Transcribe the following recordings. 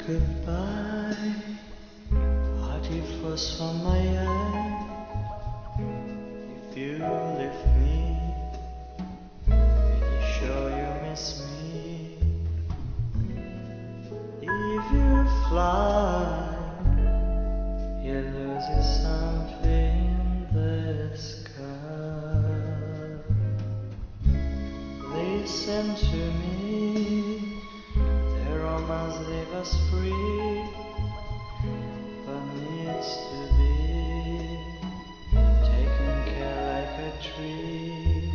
goodbye. Hearty frost from my eye. If you leave me, pretty sure you miss me. If you fly, you lose something in the sky. Listen to me, the romance leave us free, but needs to be taken care like a tree.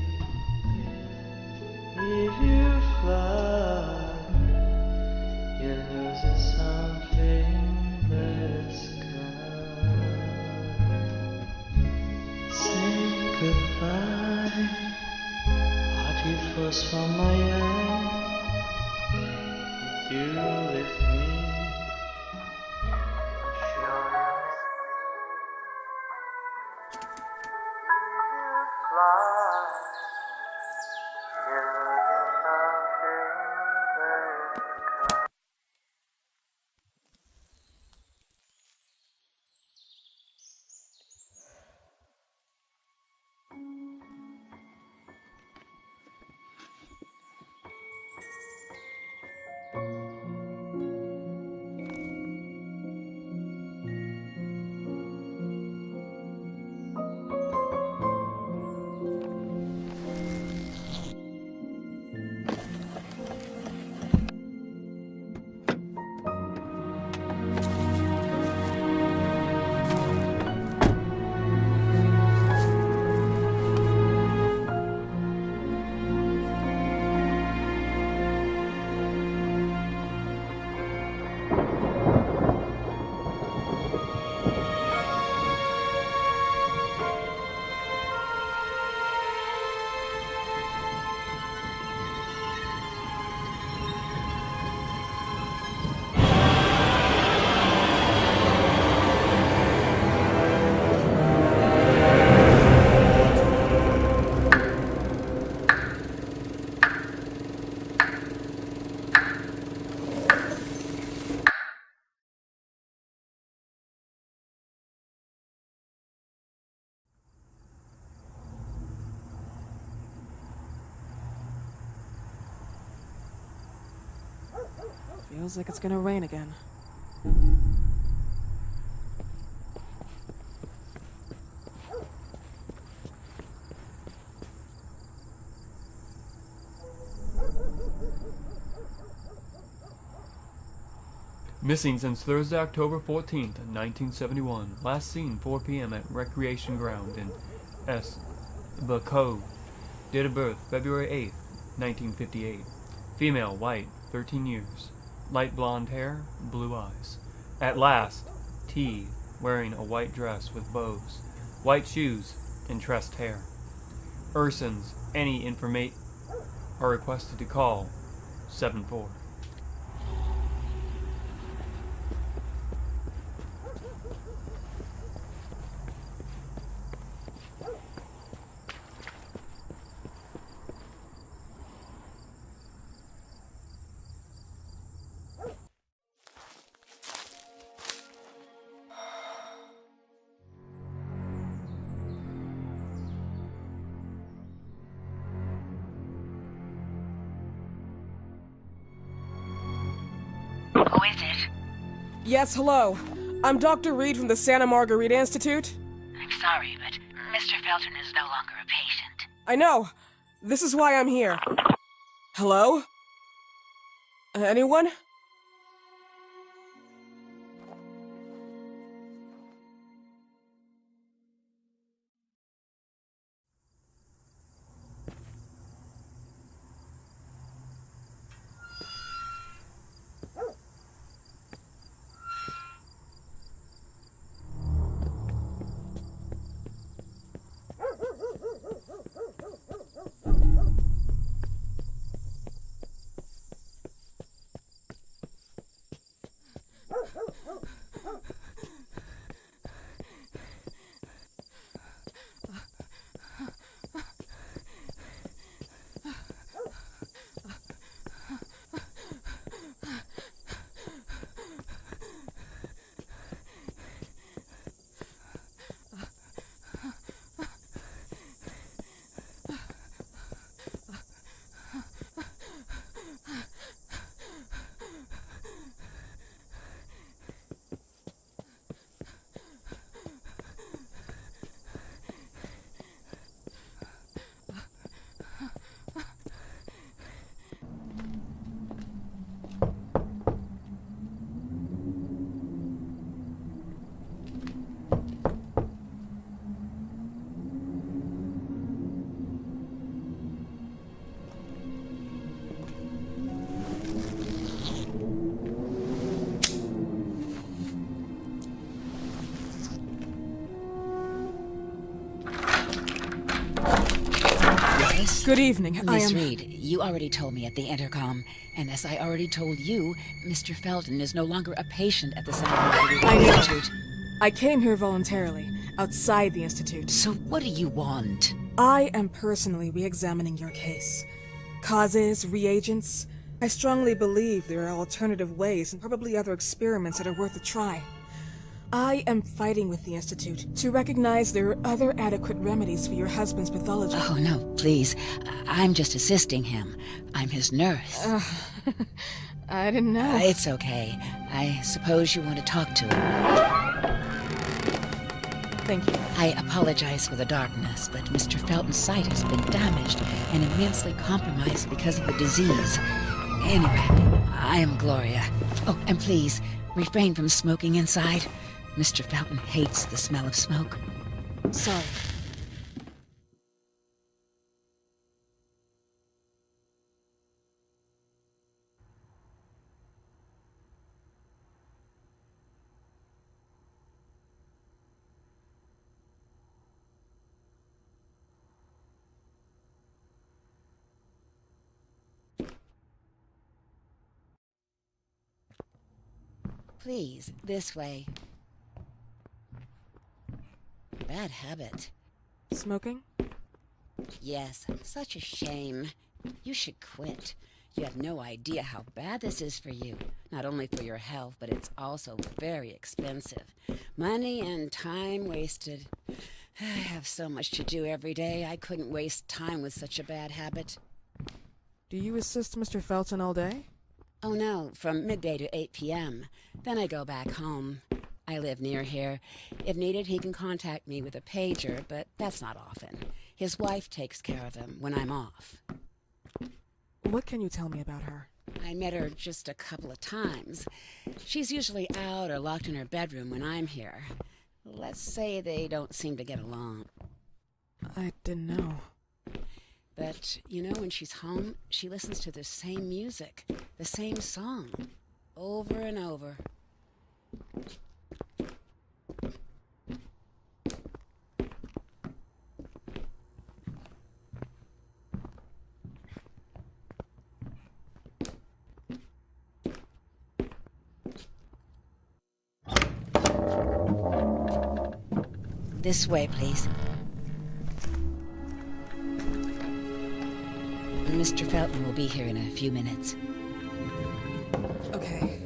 If you fly, you lose something in the sky. Say goodbye. Hearty frost from my eye. If you leave me, sure you miss me. If you fly, you lose something there. Feels like it's gonna rain again. Missing since Thursday, October 14th, 1971. Last seen 4 p.m. at Recreation Ground in S. The Cove. Date of birth, February 8th, 1958. Female, white, 13 years. Light blonde hair, blue eyes. At last, T, wearing a white dress with bows, white shoes, and tressed hair. Ursons, any informate are requested to call 7-4. Who is it? Yes, hello. I'm Dr. Reed from the Santa Margarita Institute. I'm sorry, but Mr. Felton is no longer a patient. I know. This is why I'm here. Hello? Anyone? Alice? Good evening. I Miss am... Reed, you already told me at the intercom, and as I already told you, Mr. Felton is no longer a patient at the Santa Margarita I know. Institute. I came here voluntarily, outside the Institute. So what do you want? I am personally re-examining your case. Causes, reagents. I strongly believe there are alternative ways and probably other experiments that are worth a try. I am fighting with the Institute to recognize there are other adequate remedies for your husband's pathology. Oh, no, please. I'm just assisting him. I'm his nurse. I didn't know. It's okay. I suppose you want to talk to him. Thank you. I apologize for the darkness, but Mr. Felton's sight has been damaged and immensely compromised because of the disease. Anyway, I am Gloria. Oh, and please, refrain from smoking inside. Mr. Felton hates the smell of smoke. Sorry. Please, this way. Bad habit. Smoking? Yes, such a shame. You should quit. You have no idea how bad this is for you. Not only for your health, but it's also very expensive. Money and time wasted. I have so much to do every day. I couldn't waste time with such a bad habit. Do you assist Mr. Felton all day? Oh no, from midday to 8 p.m. Then I go back home. I live near here. If needed, he can contact me with a pager, but that's not often. His wife takes care of him when I'm off. What can you tell me about her? I met her just a couple of times. She's usually out or locked in her bedroom when I'm here. Let's say they don't seem to get along. I didn't know. But, you know, when she's home, she listens to the same music, the same song, over and over. This way, please. Mr. Felton will be here in a few minutes. Okay.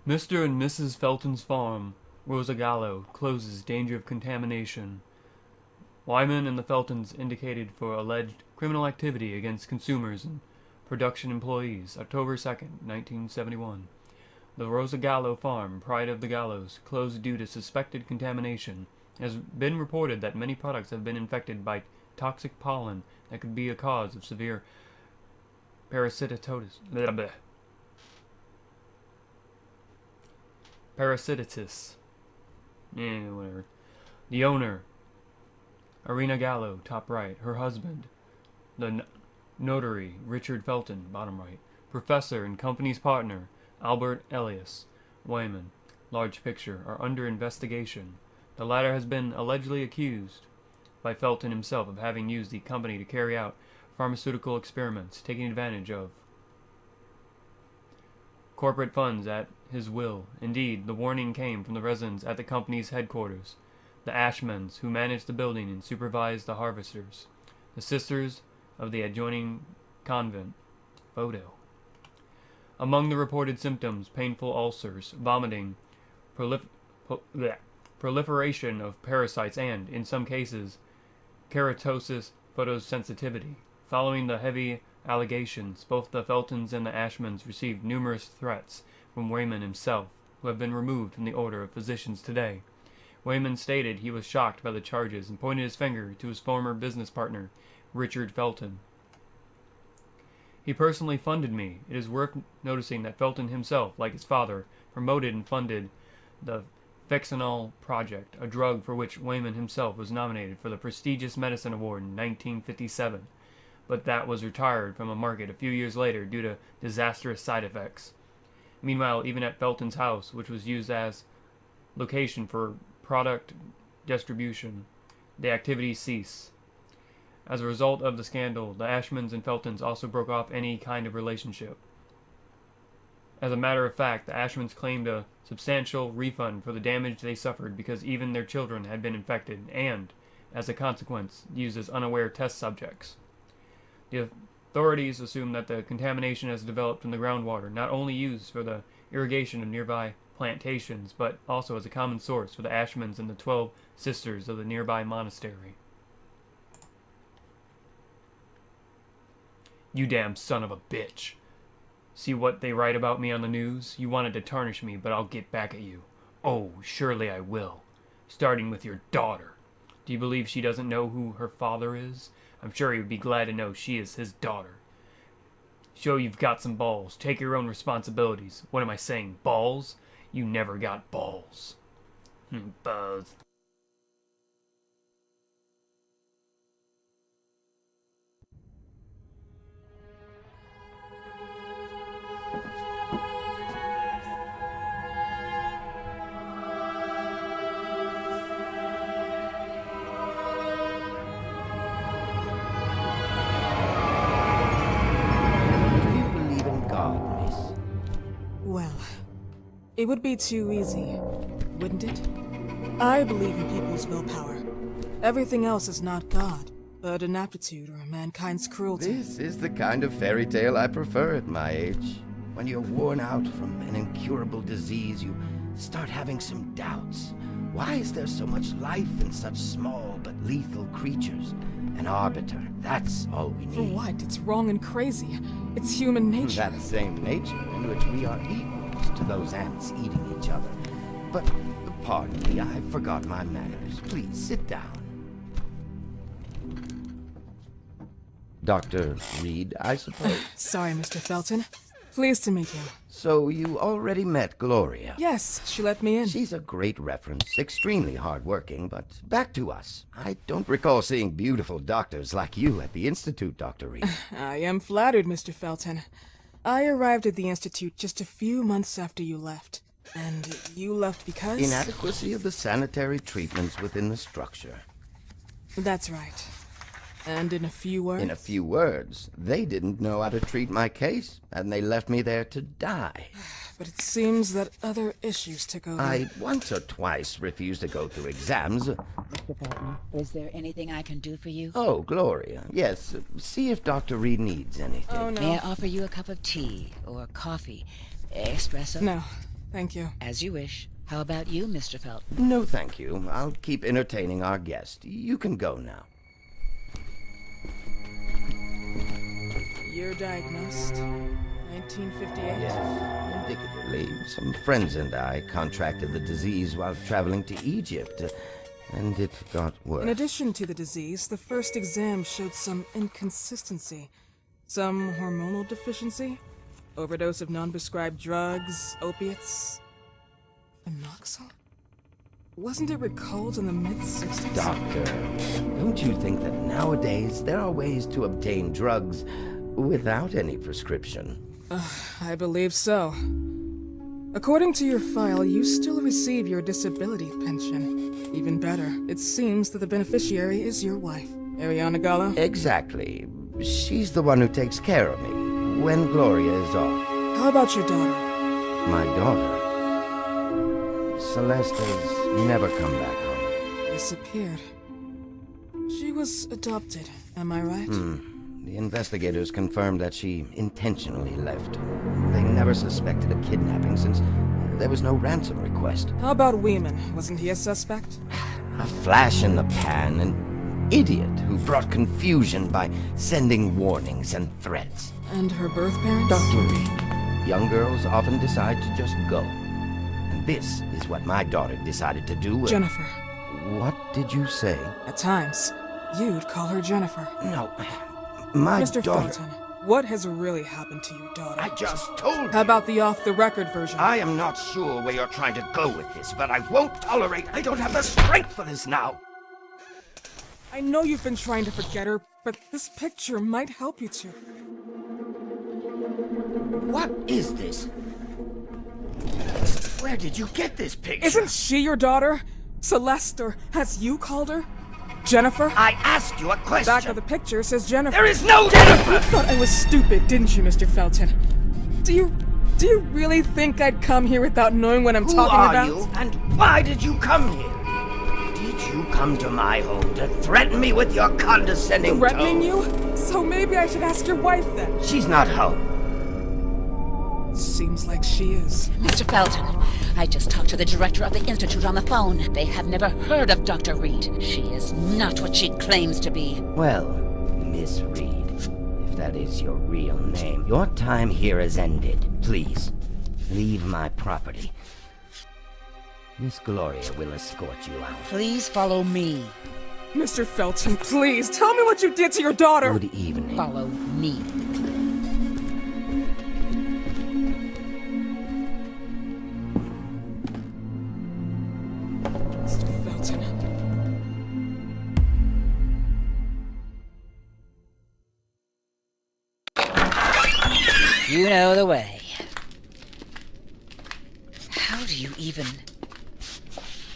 Mr. and Mrs. Felton's farm, Rosagallo, closes danger of contamination. Wyman and the Feltons indicated for alleged criminal activity against consumers and production employees, October 2nd, 1971. The Rosagallo farm, Pride of the Gallows, closed due to suspected contamination. It has been reported that many products have been infected by toxic pollen that could be a cause of severe parasititis. Parasititis. Whatever. The owner, Irina Gallo, top right. Her husband, the notary, Richard Felton, bottom right. Professor and company's partner, Albert Elias Wyman, large picture, are under investigation. The latter has been allegedly accused by Felton himself of having used the company to carry out pharmaceutical experiments, taking advantage of corporate funds at his will. Indeed, the warning came from the residents at the company's headquarters, the Ashmans, who managed the building and supervised the harvesters, the sisters of the adjoining convent. Photo. Among the reported symptoms, painful ulcers, vomiting, proliferation of parasites, and, in some cases, keratosis photosensitivity. Following the heavy allegations, both the Feltons and the Ashmans received numerous threats, from Wayman himself, who have been removed from the order of physicians today. Wayman stated he was shocked by the charges and pointed his finger to his former business partner, Richard Felton. He personally funded me. It is worth noticing that Felton himself, like his father, promoted and funded the Fexinol Project, a drug for which Wayman himself was nominated for the prestigious Medicine Award in 1957, but that was retired from the market a few years later due to disastrous side effects. Meanwhile, even at Felton's house, which was used as location for product distribution, the activities cease. As a result of the scandal, the Ashmans and Feltons also broke off any kind of relationship. As a matter of fact, the Ashmans claimed a substantial refund for the damage they suffered because even their children had been infected and, as a consequence, used as unaware test subjects. The authorities assume that the contamination has developed from the groundwater, not only used for the irrigation of nearby plantations, but also as a common source for the Ashmans and the 12 sisters of the nearby monastery. You damn son of a bitch. See what they write about me on the news? You wanted to tarnish me, but I'll get back at you. Oh, surely I will. Starting with your daughter. Do you believe she doesn't know who her father is? I'm sure he would be glad to know she is his daughter. Show you've got some balls. Take your own responsibilities. What am I saying? Balls? You never got balls. Buzz. Well, it would be too easy, wouldn't it? I believe in people's willpower. Everything else is not God, but an aptitude or mankind's cruelty. This is the kind of fairy tale I prefer at my age. When you're worn out from an incurable disease, you start having some doubts. Why is there so much life in such small but lethal creatures? An arbiter, that's all we need. For what? It's wrong and crazy. It's human nature. That same nature in which we are equals to those ants eating each other. But, pardon me, I forgot my manners. Please, sit down. Dr. Reed, I suppose? Sorry, Mr. Felton. Pleased to meet you. So you already met Gloria? Yes, she let me in. She's a great reference, extremely hardworking, but back to us. I don't recall seeing beautiful doctors like you at the Institute, Dr. Reed. I am flattered, Mr. Felton. I arrived at the Institute just a few months after you left. And you left because? Inadequacy of the sanitary treatments within the structure. That's right. And in a few words? In a few words, they didn't know how to treat my case, and they left me there to die. But it seems that other issues took over. I once or twice refused to go through exams. Mr. Felton, is there anything I can do for you? Oh, Gloria. Yes, see if Dr. Reed needs anything. Oh, no. May I offer you a cup of tea or coffee? Espresso? No, thank you. As you wish. How about you, Mr. Felton? No, thank you. I'll keep entertaining our guest. You can go now. Year diagnosed. 1958. Yes, indicatively, some friends and I contracted the disease while traveling to Egypt, and it got worse. In addition to the disease, the first exam showed some inconsistency. Some hormonal deficiency, overdose of non-prescribed drugs, opiates, phenoxyl? Wasn't it recalled in the mid-60s? Doctor, don't you think that nowadays there are ways to obtain drugs without any prescription? I believe so. According to your file, you still receive your disability pension. Even better, it seems that the beneficiary is your wife, Ariana Gallo. Exactly. She's the one who takes care of me when Gloria is off. How about your daughter? My daughter, Celeste, has never come back home. Disappeared. She was adopted, am I right? The investigators confirmed that she intentionally left. They never suspected a kidnapping since there was no ransom request. How about Weeman? Wasn't he a suspect? A flash in the pan, an idiot who brought confusion by sending warnings and threats. And her birth parents? Dr. Reed, young girls often decide to just go. And this is what my daughter decided to do. Jennifer. What did you say? At times, you'd call her Jennifer. No, my Mr. daughter... Felton, what has really happened to your daughter? I just told you. How about the off-the-record version? I am not sure where you're trying to go with this, but I won't tolerate... I don't have the strength for this now. I know you've been trying to forget her, but this picture might help you to. What is this? Where did you get this picture? Isn't she your daughter? Celeste, or as you called her? Jennifer? I asked you a question. Back of the picture says Jennifer. There is no Jennifer! You thought I was stupid, didn't you, Mr. Felton? Do you really think I'd come here without knowing what I'm talking about? Who are you, and why did you come here? Did you come to my home to threaten me with your condescending Threatening tone? you? So maybe I should ask your wife then. She's not home. Seems like she is. Mr. Felton, I just talked to the director of the Institute on the phone. They have never heard of Dr. Reed. She is not what she claims to be. Well, Miss Reed, if that is your real name, your time here has ended. Please, leave my property. Miss Gloria will escort you out. Please follow me. Mr. Felton, please, tell me what you did to your daughter! Good evening. Follow me. Mr. Felton. You know the way. How do you even...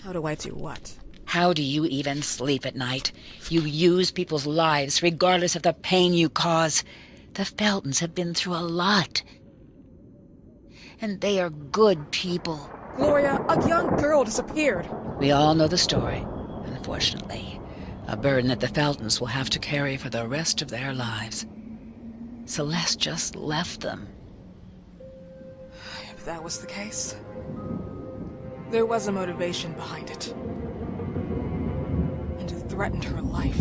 How do I do what? How do you even sleep at night? You use people's lives regardless of the pain you cause. The Feltons have been through a lot. And they are good people. Gloria, a young girl disappeared. We all know the story, unfortunately. A burden that the Feltons will have to carry for the rest of their lives. Celeste just left them. If that was the case, there was a motivation behind it. And it threatened her life.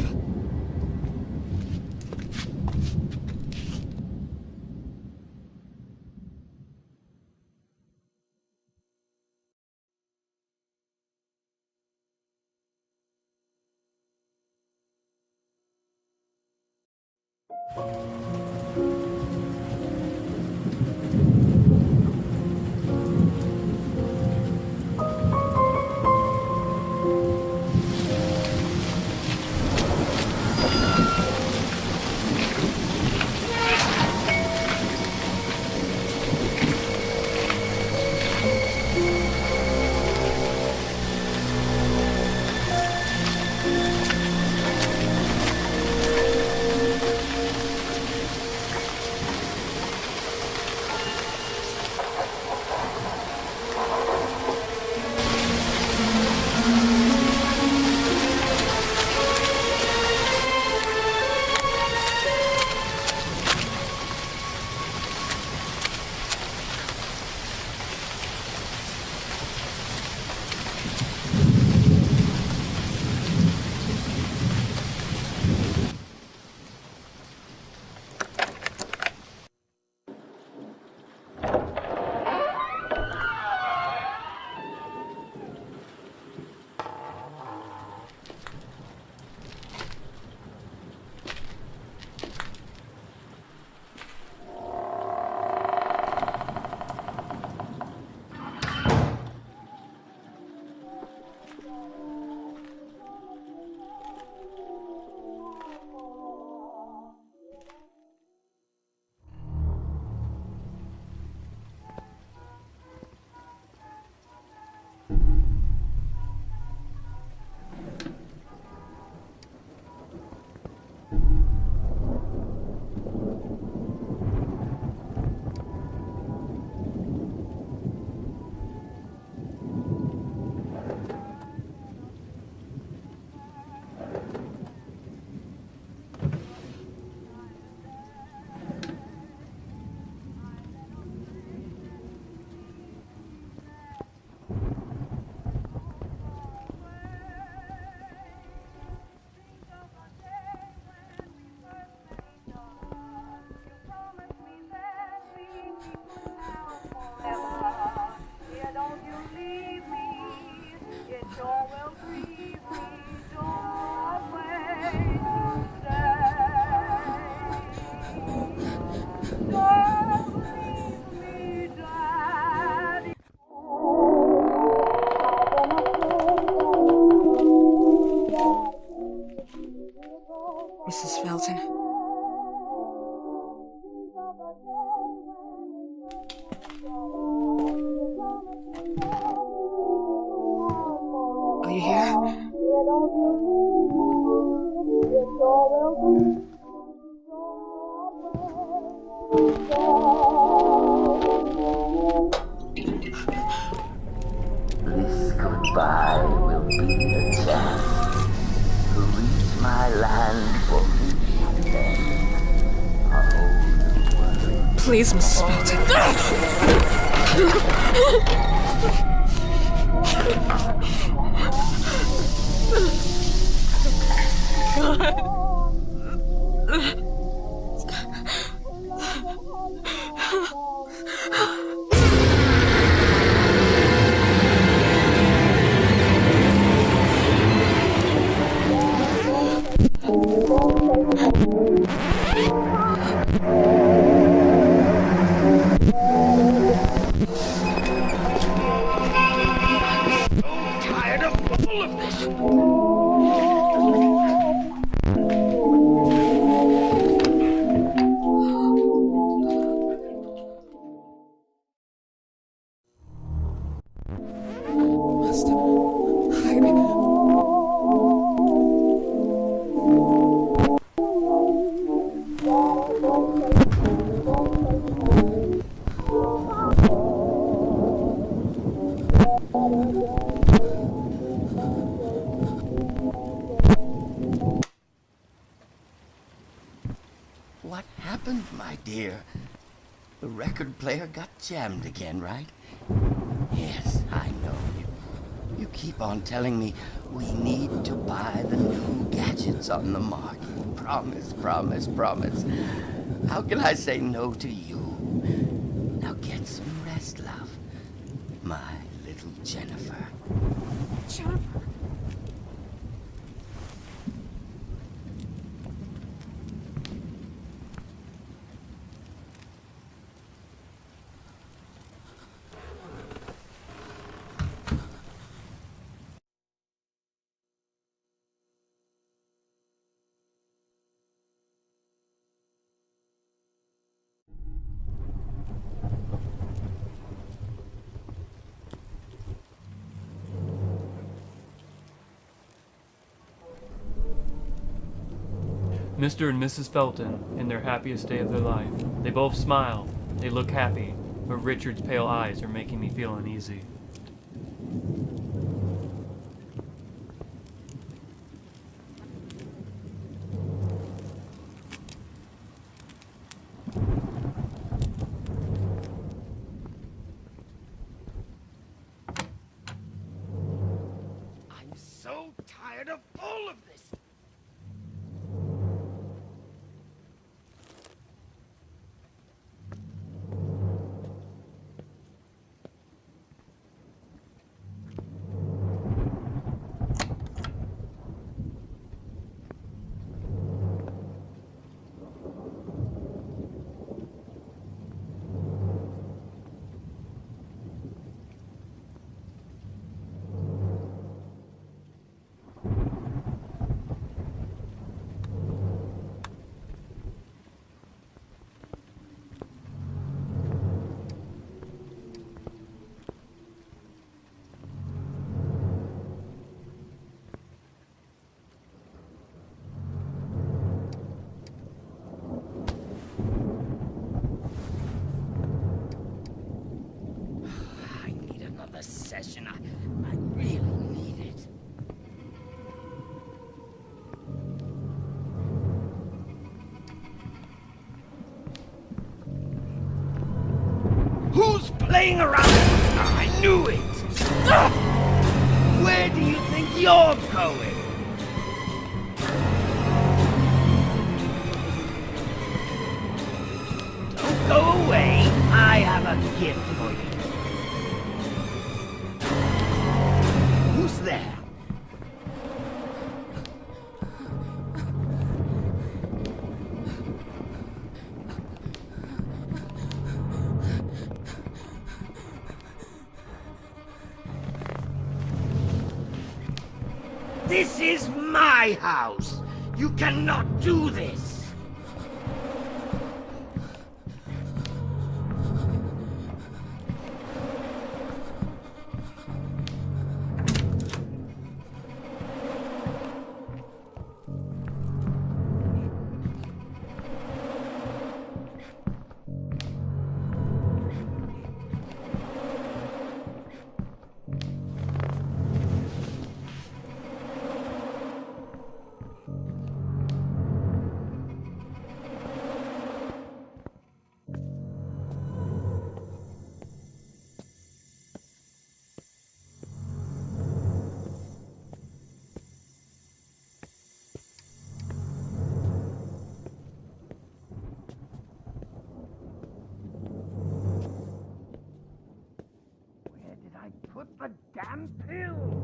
Mrs. Felton. Are you here? This goodbye will be a chance to reach my land for me then. A whole new world. Please, Mrs. Felton. Tired of all of this. Must hide. What happened, my dear? The record player got jammed again, right? Yes, I know. You keep on telling me we need to buy the new gadgets on the market. Promise, promise, promise. How can I say no to you? Now get some rest, love. My little Jennifer. Jennifer. Mr. and Mrs. Felton, in their happiest day of their life. They both smile. They look happy, but Richard's pale eyes are making me feel uneasy. I'm so tired of all of this. I need another session. I really need it. Who's playing around? I knew it! Where do you think you're going? Don't go away. I have a gift for you. Who's there? This is my house! You cannot do this! Where did I put the damn pill?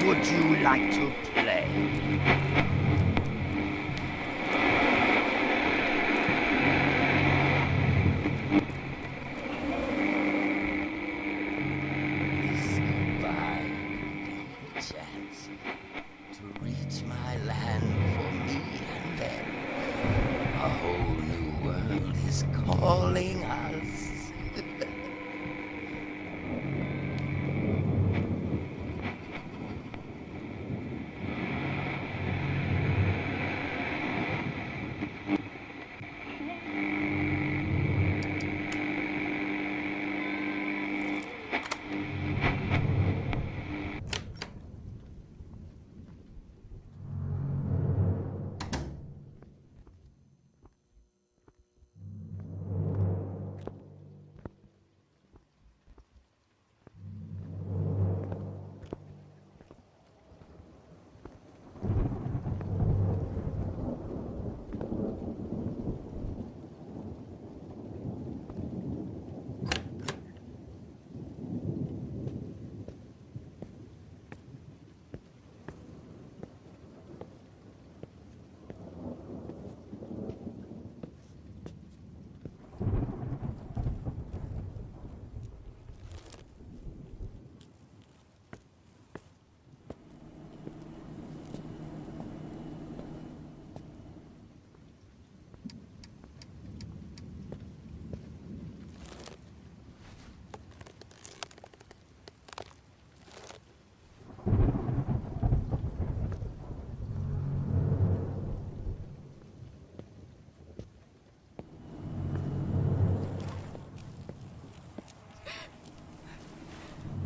Would you like to play? This goodbye will be a chance to reach my land for me, and then a whole new world is calling us.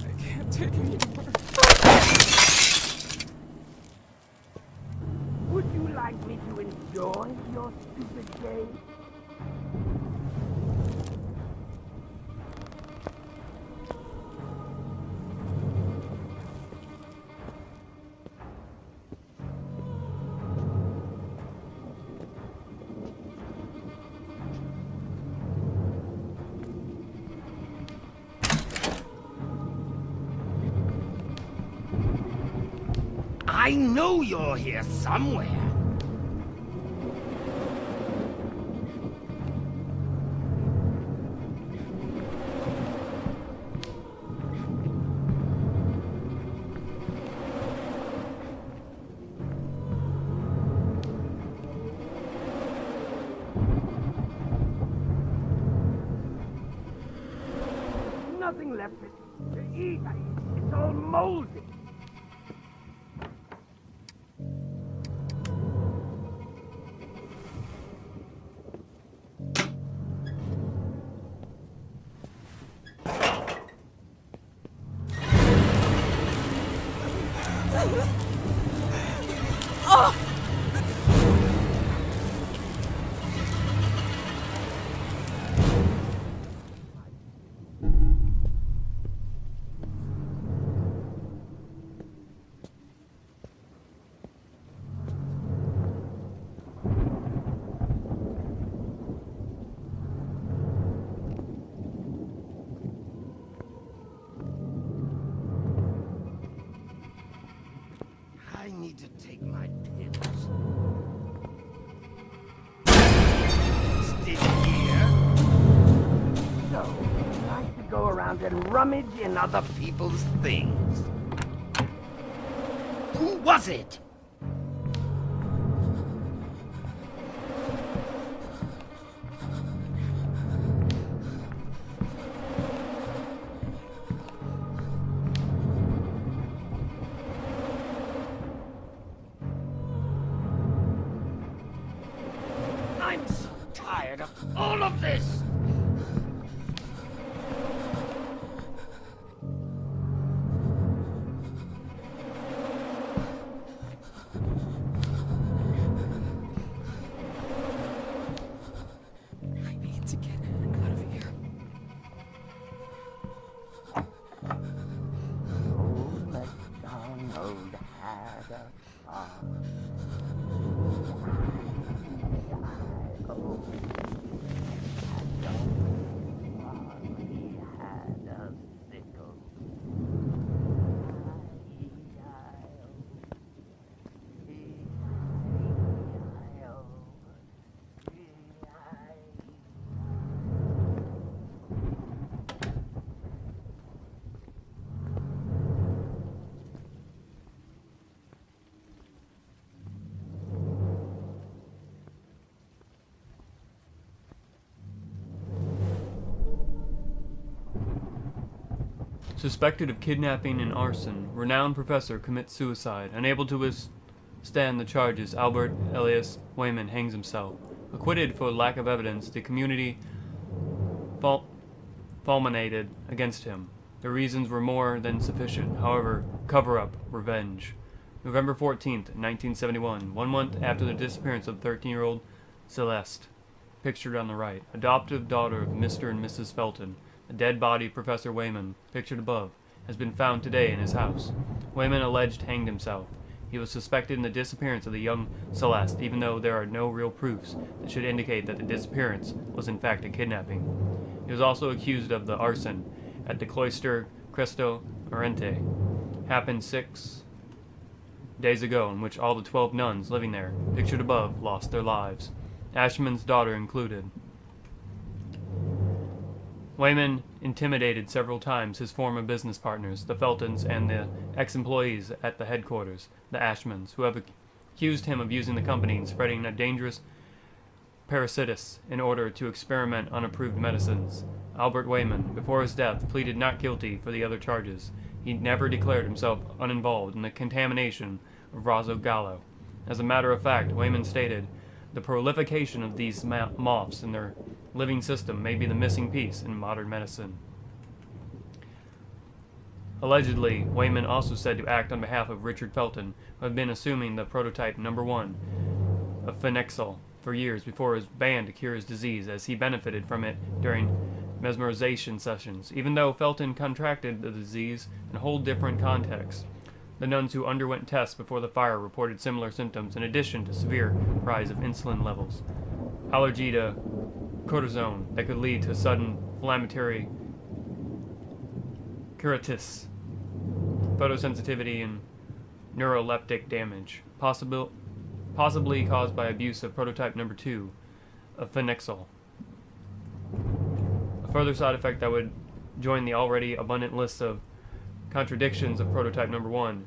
I can't take anymore. Would you like me to enjoy your stupid game? I know you're here somewhere. Nothing left to eat. It's all moldy. I need to take my pills. Still here? So, you like to go around and rummage in other people's things. Who was it? I'm so tired of all of this! I need to get out of here. Old MacDonald had a farm. He had a sickle. Suspected of kidnapping and arson, renowned professor commits suicide. Unable to withstand the charges, Albert Elias Wayman hangs himself. Acquitted for lack of evidence, the community fulminated against him. The reasons were more than sufficient. However, cover-up, revenge. November 14th, 1971, 1 month after the disappearance of 13-year-old Celeste, pictured on the right, adoptive daughter of Mr. and Mrs. Felton. The dead body of Professor Wayman, pictured above, has been found today in his house. Wayman alleged hanged himself. He was suspected in the disappearance of the young Celeste, even though there are no real proofs that should indicate that the disappearance was in fact a kidnapping. He was also accused of the arson at the Cloister Cristo Oriente, happened 6 days ago, in which all the 12 nuns living there, pictured above, lost their lives, Ashman's daughter included. Wayman intimidated several times his former business partners, the Feltons, and the ex-employees at the headquarters, the Ashmans, who have accused him of using the company and spreading a dangerous parasitus in order to experiment unapproved medicines. Albert Wayman, before his death, pleaded not guilty for the other charges. He never declared himself uninvolved in the contamination of Raso Gallo. As a matter of fact, Wayman stated, the proliferation of these moths in their living system may be the missing piece in modern medicine. Allegedly, Wayman also said to act on behalf of Richard Felton, who had been assuming the prototype number 1 of Phenexil for years before his ban to cure his disease, as he benefited from it during mesmerization sessions. Even though Felton contracted the disease in a whole different context, the nuns who underwent tests before the fire reported similar symptoms, in addition to severe rise of insulin levels, allergy to cortisone that could lead to sudden inflammatory curitis, photosensitivity, and neuroleptic damage, possibly caused by abuse of prototype number 2 of Phenexil. A further side effect that would join the already abundant list of contradictions of prototype number 1: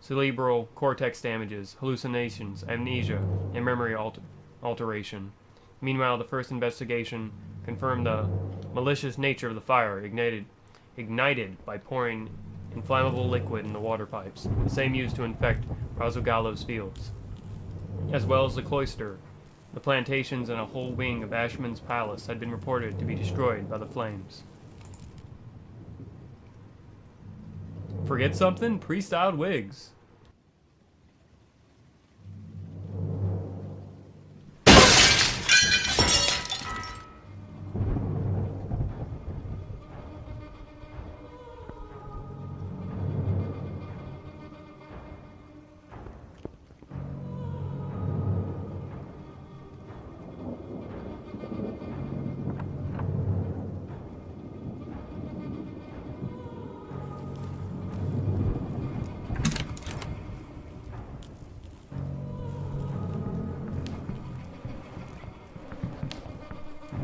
cerebral cortex damages, hallucinations, amnesia, and memory alteration. Meanwhile, the first investigation confirmed the malicious nature of the fire, ignited by pouring inflammable liquid in the water pipes, the same used to infect Raso Gallo's fields, as well as the cloister. The plantations and a whole wing of Ashman's palace had been reported to be destroyed by the flames. Forget something? Pre-styled wigs.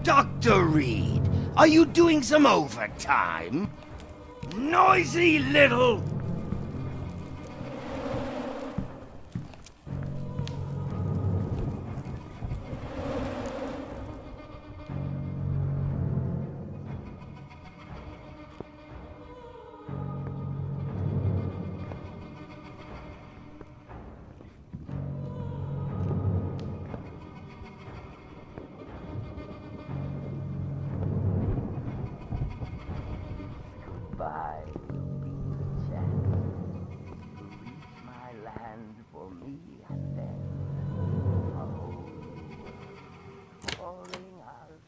Dr. Reed, are you doing some overtime? Noisy little... Goodbye will be the chance to reach my land for me and then a whole new world calling us.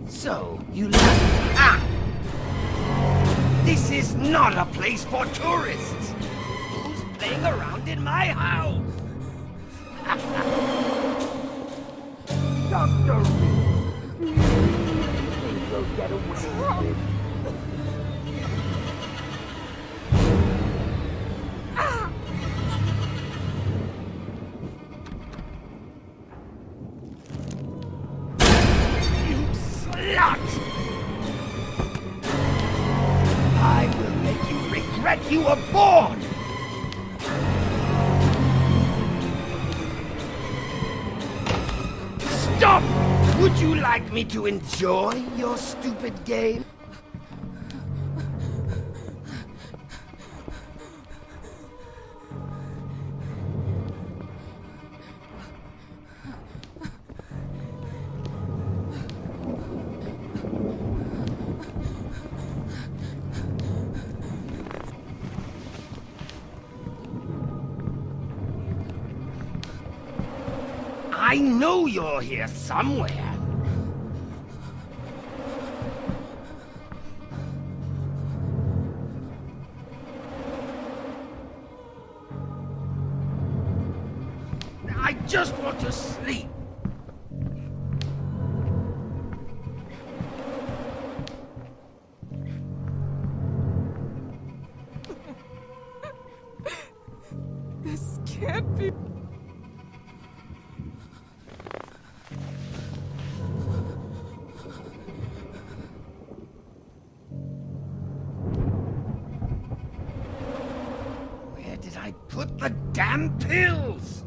So, you like... Ah! This is not a place for tourists! Who's playing around in my house? Dr. Reed, think you'll get away with it? You slut! I will make you regret you were born! Stop! Would you like me to enjoy your stupid game? I know you're here somewhere. I just want to sleep. This can't be. Where did I put the damn pills?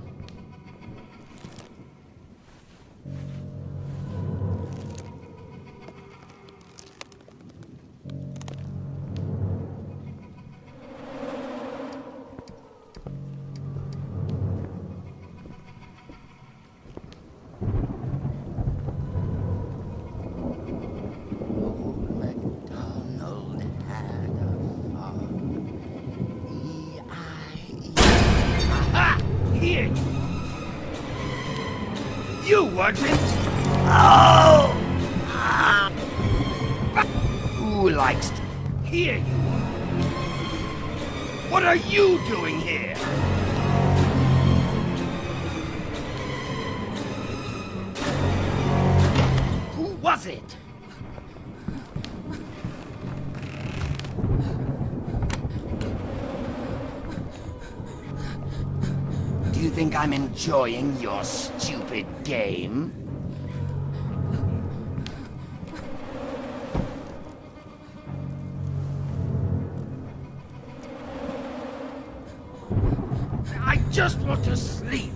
Old MacDonald had a farm. E-I-E. Aha! Here you are. You weren't in... Oh! Ah. Who likes to... Here you are. What are you doing here? Who was it? Do you think I'm enjoying your stupid game? I just want to sleep.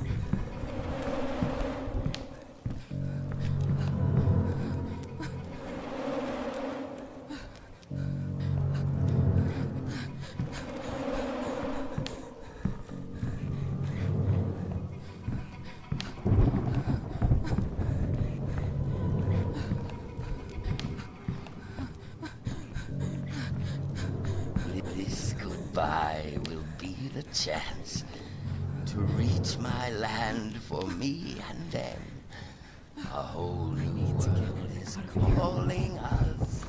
This goodbye will be the chance to reach my land for me and then a whole new world is calling us.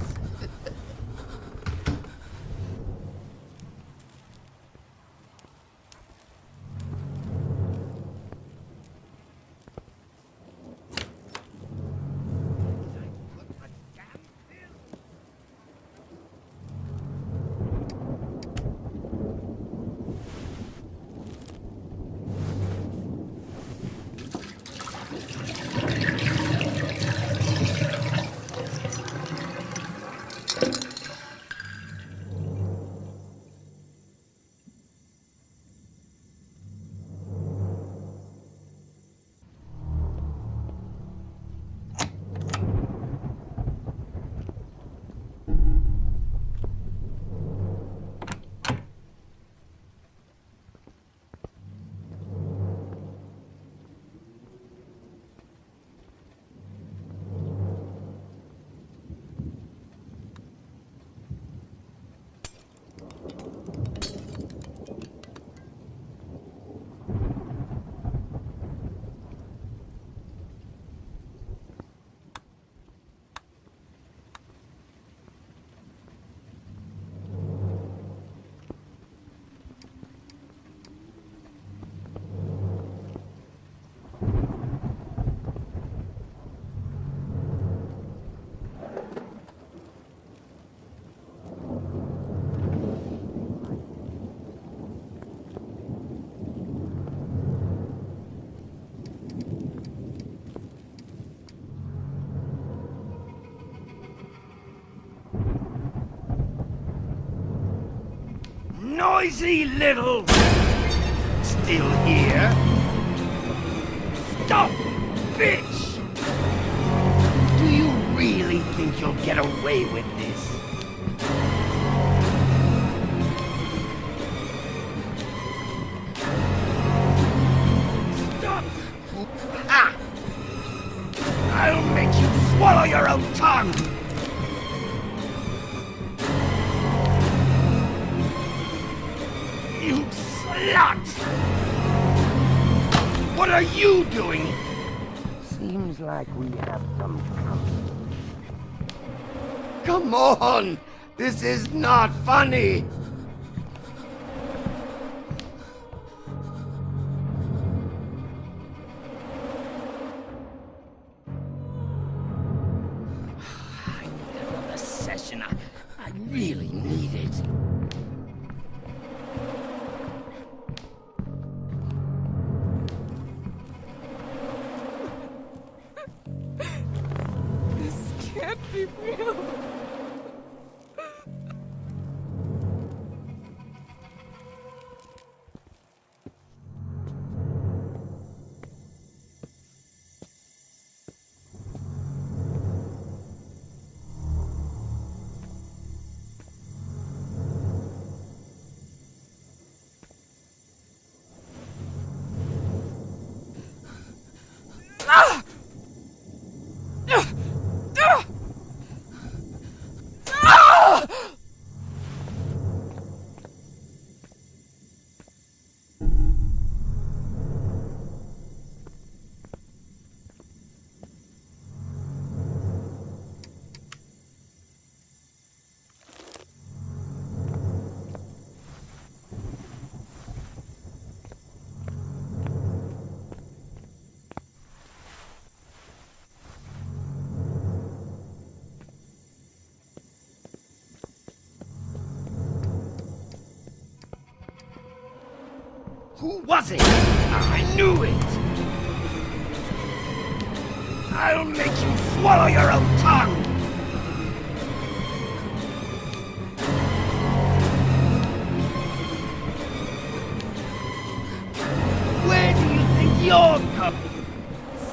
noisy little... Still here? Stop, bitch! Do you really think you'll get away with this? Stop! Ha! I'll make you swallow your own tongue! You slut! What are you doing? Seems like we have some company. Come on! This is not funny! I need another session. I really need it. This can't be real. Who was it? I knew it! I'll make you swallow your own tongue! Where do you think you're coming?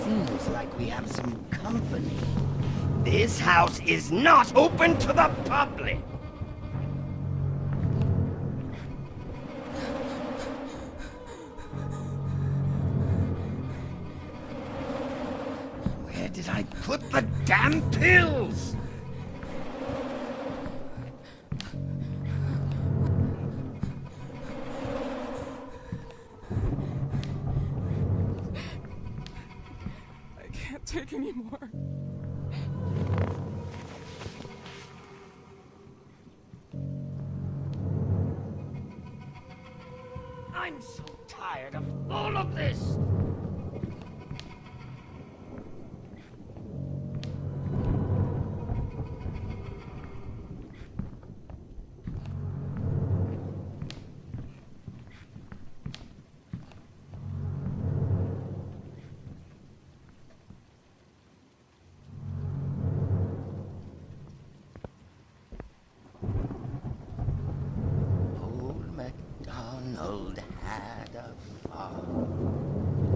Seems like we have some company. This house is not open to the public! Where did I put the damn pills? I can't take anymore. I'm so tired of all of this! Old MacDonald had a farm.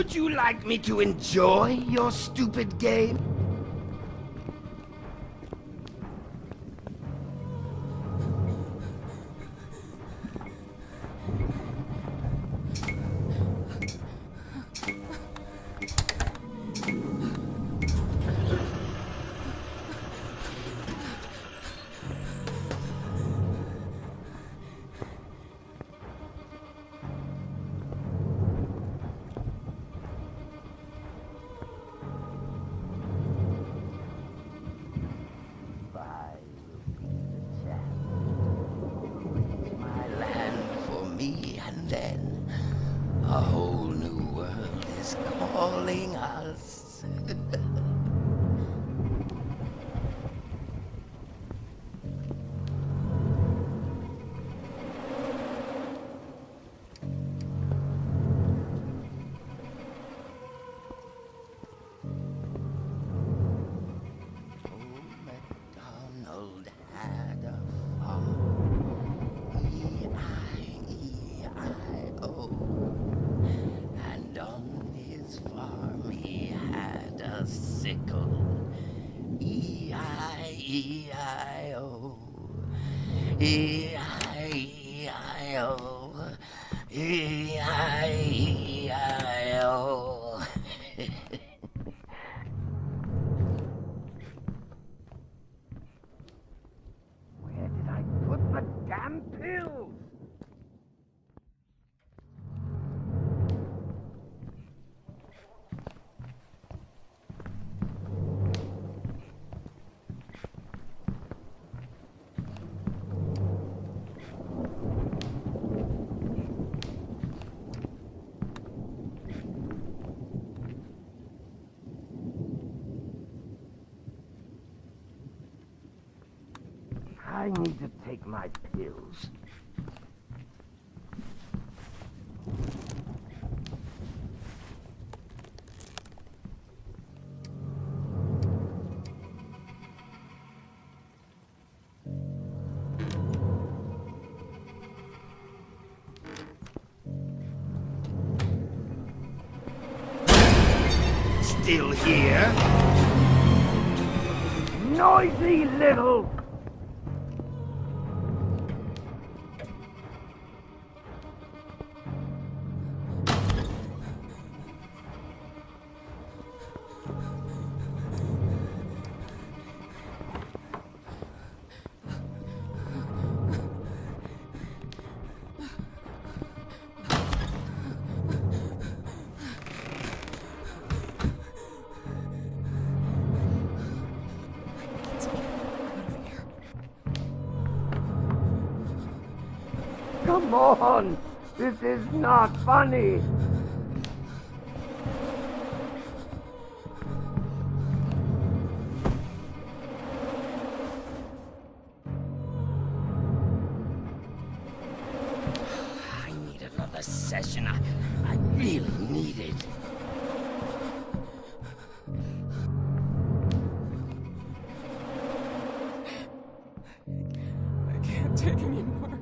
Would you like me to enjoy your stupid game? I will be the champ who reach my land for me, and then a whole new world is calling us. MacDonald had a farm, E-I-E-I-O, and on his farm he had a sickle, E-I-E-I-O, E-I-E-I-O, E-I-E-I-O. Where did I put the damn pills? I need to take my pills. Still here? Noisy little... Come on! This is not funny! I need another session. I really need it. I can't take anymore.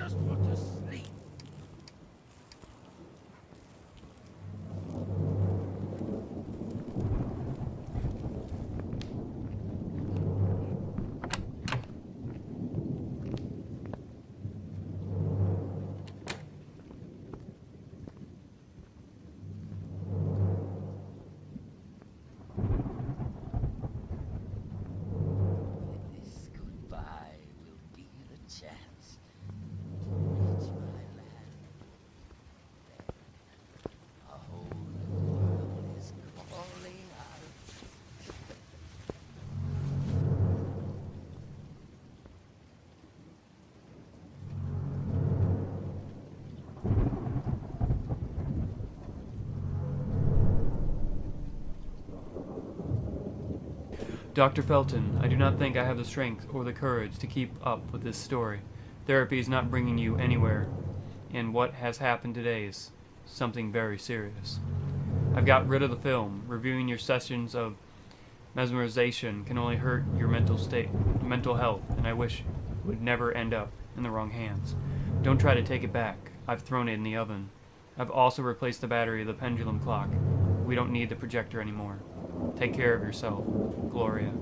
just want to sleep. This goodbye will be the chance to reach my land. Then a whole new world is calling out. Dr. Felton, I do not think I have the strength or the courage to keep up with this story. Therapy is not bringing you anywhere, and what has happened today is something very serious. I've got rid of the film. Reviewing your sessions of mesmerization can only hurt your mental health, and I wish it would never end up in the wrong hands. Don't try to take it back. I've thrown it in the oven. I've also replaced the battery of the pendulum clock. We don't need the projector anymore. Take care of yourself, Gloria.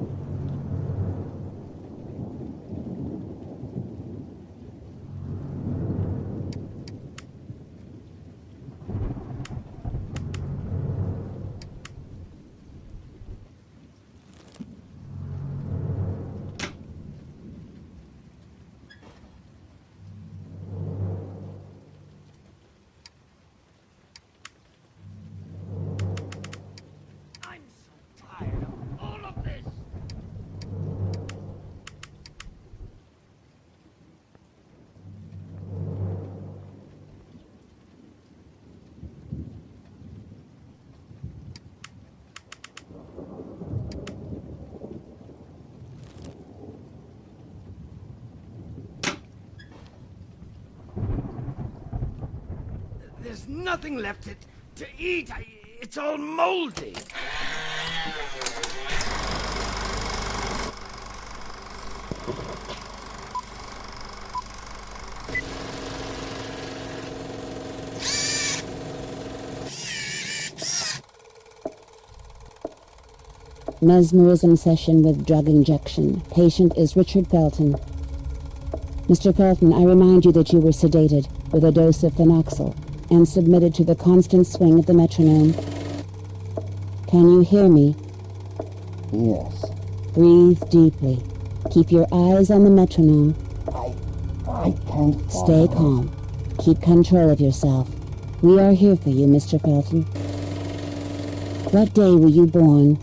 I'm so tired of all of this. There's nothing left to eat. It's all moldy. Mesmerism session with drug injection. Patient is Richard Felton. Mr. Felton, I remind you that you were sedated with a dose of phenoxyl and submitted to the constant swing of the metronome. Can you hear me? Yes. Breathe deeply. Keep your eyes on the metronome. I can't Stay calm. Keep control of yourself. We are here for you, Mr. Felton. What day were you born?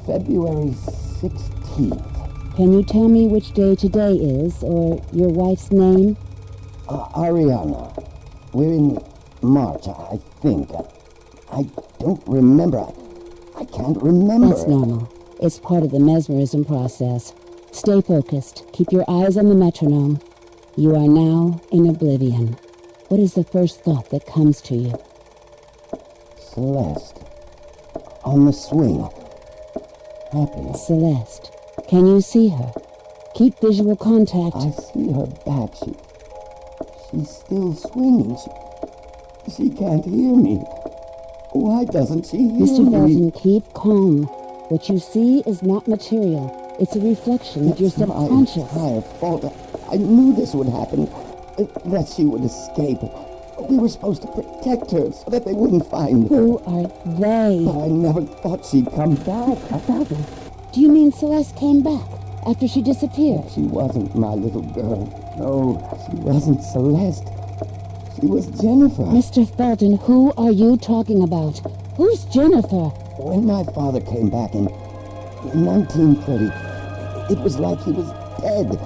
February 16th. Can you tell me which day today is, or your wife's name? Ariana. We're in March, I think. I don't remember. I can't remember. That's normal. It's part of the mesmerism process. Stay focused. Keep your eyes on the metronome. You are now in oblivion. What is the first thought that comes to you? Celeste. On the swing. Happy. Celeste. Can you see her? Keep visual contact. I see her back. She's still swinging. She can't hear me. Why doesn't she hear Mr. me? Felton, keep calm. What you see is not material. It's a reflection of your subconscious. It's my entire fault. I knew this would happen. That she would escape. We were supposed to protect her so that they wouldn't find her. Who are they? But I never thought she'd come back. Do you mean Celeste came back after she disappeared? She wasn't my little girl. No, she wasn't Celeste. She was Jennifer. Mr. Felton, who are you talking about? Who's Jennifer? When my father came back in 1930, it was like he was dead.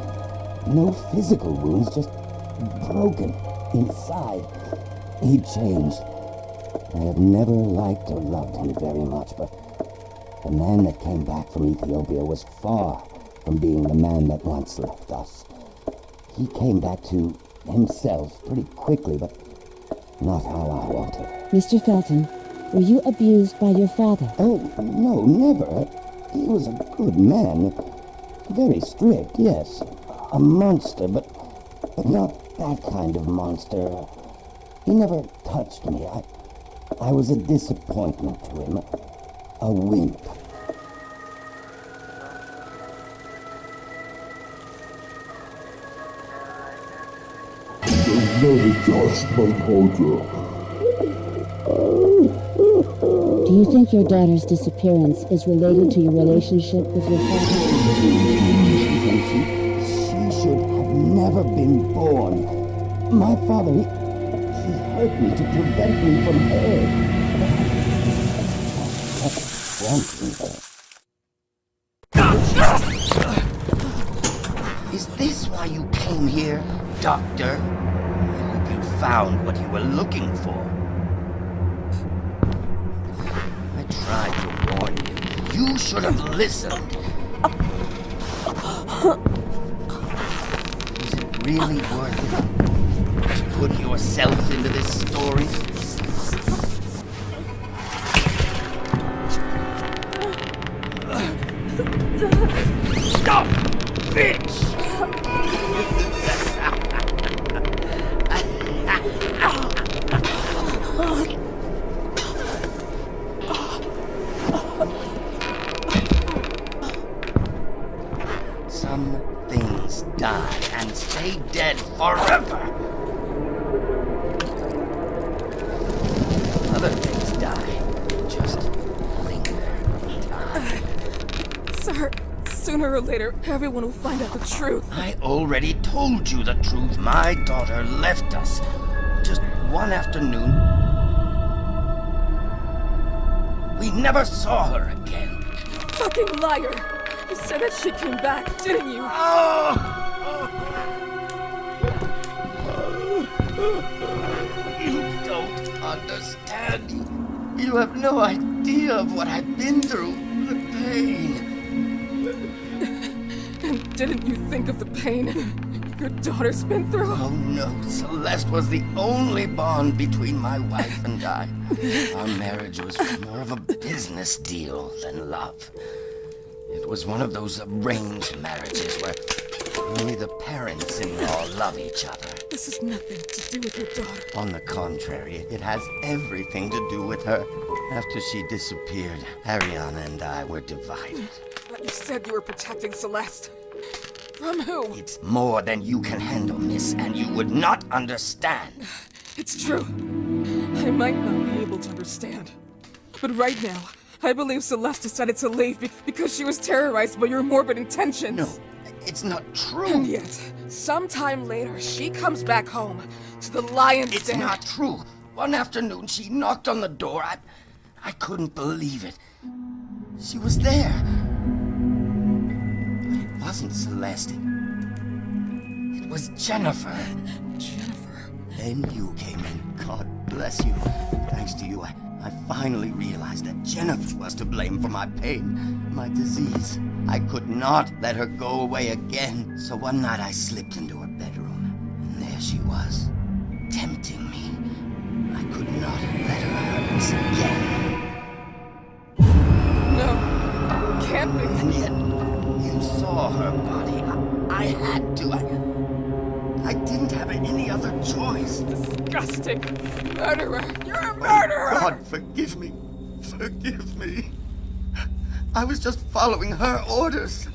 No physical wounds, just broken inside. He changed. I have never liked or loved him very much, but the man that came back from Ethiopia was far from being the man that once left us. He came back to himself pretty quickly, but not how I wanted. Mr. Felton, were you abused by your father? Oh, no, never. He was a good man. Very strict, yes. A monster, but but not that kind of monster. He never touched me. I was a disappointment to him. A wimp. Very just, Remothered. Do you think your daughter's disappearance is related to your relationship with your father? She should have never been born. My father, he hurt me to prevent me from her. Is this why you came here, Doctor? I hope you found what you were looking for. I tried to warn you. You should have listened. Is it really worth it to put yourself into this story? Stop, bitch! Some things die and stay dead forever. Other things die, just linger. Sir, sooner or later, everyone will find out the truth. I already told you the truth. My daughter left us just one afternoon. We never saw her again. Fucking liar! You said that she came back, didn't you? You don't understand. You have no idea of what I've been through. The pain. And didn't you think of the pain your daughter's been through? Oh no, Celeste was the only bond between my wife and I. Our marriage was more of a business deal than love. It was one of those arranged marriages where only the parents-in-law love each other. This has nothing to do with your daughter. On the contrary, it has everything to do with her. After she disappeared, Ariana and I were divided. But you said you were protecting Celeste. From who? It's more than you can handle, miss, and you would not understand. It's true. I might not be able to understand. But right now, I believe Celeste decided to leave because she was terrorized by your morbid intentions. No, it's not true. And yet, sometime later, she comes back home to the lion's den. It's not true. One afternoon, she knocked on the door. I couldn't believe it. She was there. It wasn't Celeste. It was Jennifer. Jennifer. Then you came in. God bless you. Thanks to you, I finally realized that Jennifer was to blame for my pain, my disease. I could not let her go away again. So one night I slipped into her bedroom, and there she was, tempting me. I could not let her hurt us again. No, can't be. And yet, you saw her body. I had to. I didn't have any other choice. Disgusting. Murderer. You're a murderer. God, forgive me. Forgive me. I was just following her orders.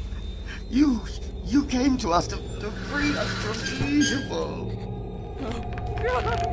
You came to us to free us from evil. Oh, God.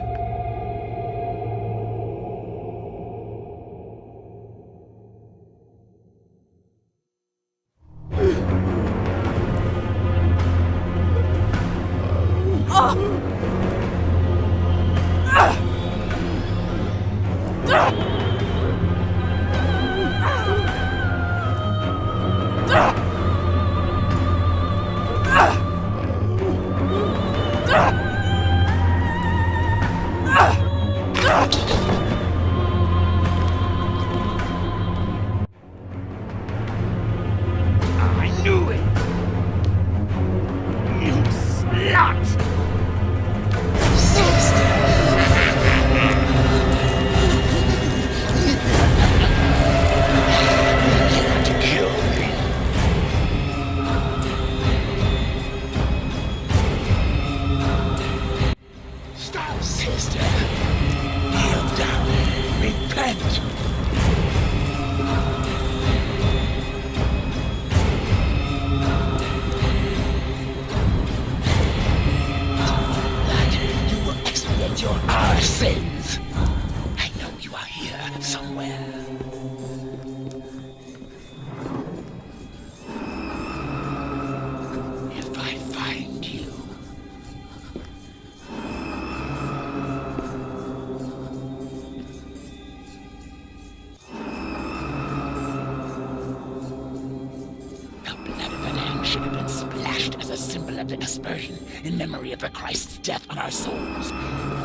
epic aspersion in memory of the Christ's death on our souls.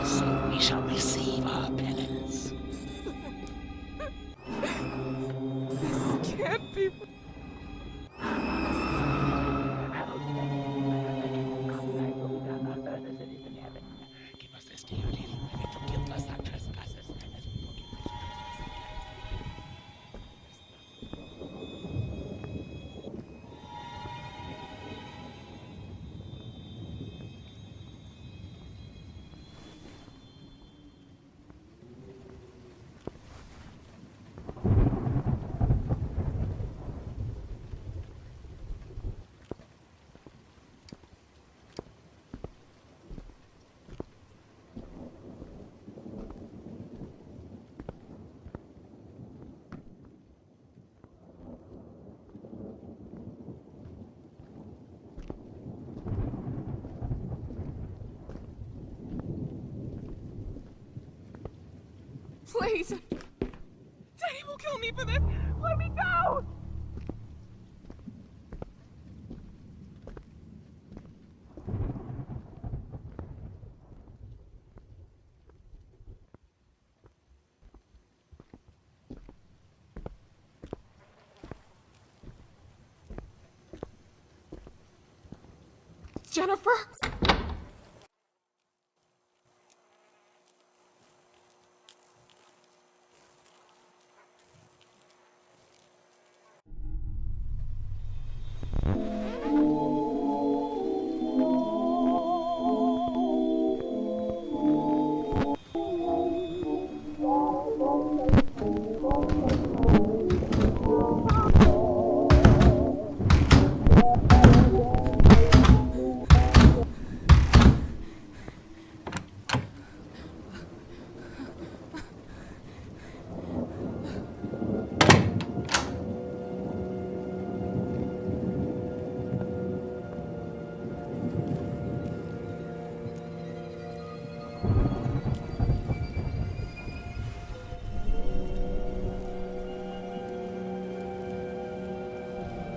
So we shall receive our penance. This can't be. Give us this day our daily bread, and forgive us our trespasses, as we forgive those who Please! Daddy will kill me for this! Let me go! Jennifer?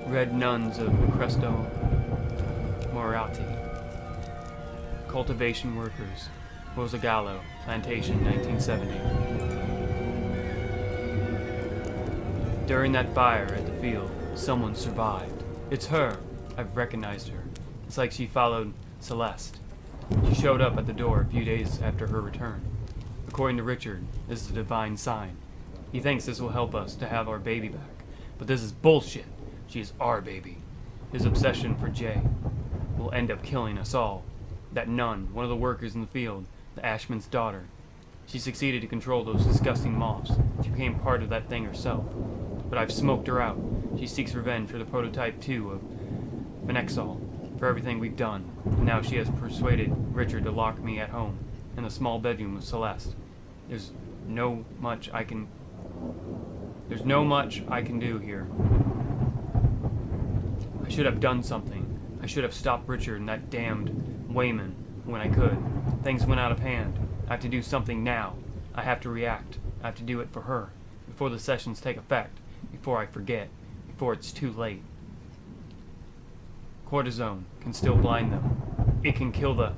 Red Nuns of Cresto Morati. Cultivation Workers. Rosagallo, Plantation, 1970. During that fire at the field, someone survived. It's her. I've recognized her. It's like she followed Celeste. She showed up at the door a few days after her return. According to Richard, this is a divine sign. He thinks this will help us to have our baby back. But this is bullshit. She is our baby. His obsession for Jay will end up killing us all. That nun, one of the workers in the field, the Ashman's daughter. She succeeded to control those disgusting moths. She became part of that thing herself. But I've smoked her out. She seeks revenge for the prototype 2 of Phenexol, for everything we've done. And now she has persuaded Richard to lock me at home, in the small bedroom with Celeste. There's no much I can do here. I should have done something. I should have stopped Richard and that damned Wayman when I could. Things went out of hand. I have to do something now. I have to react. I have to do it for her. Before the sessions take effect. Before I forget. Before it's too late. Cortisone can still blind them. It can kill the...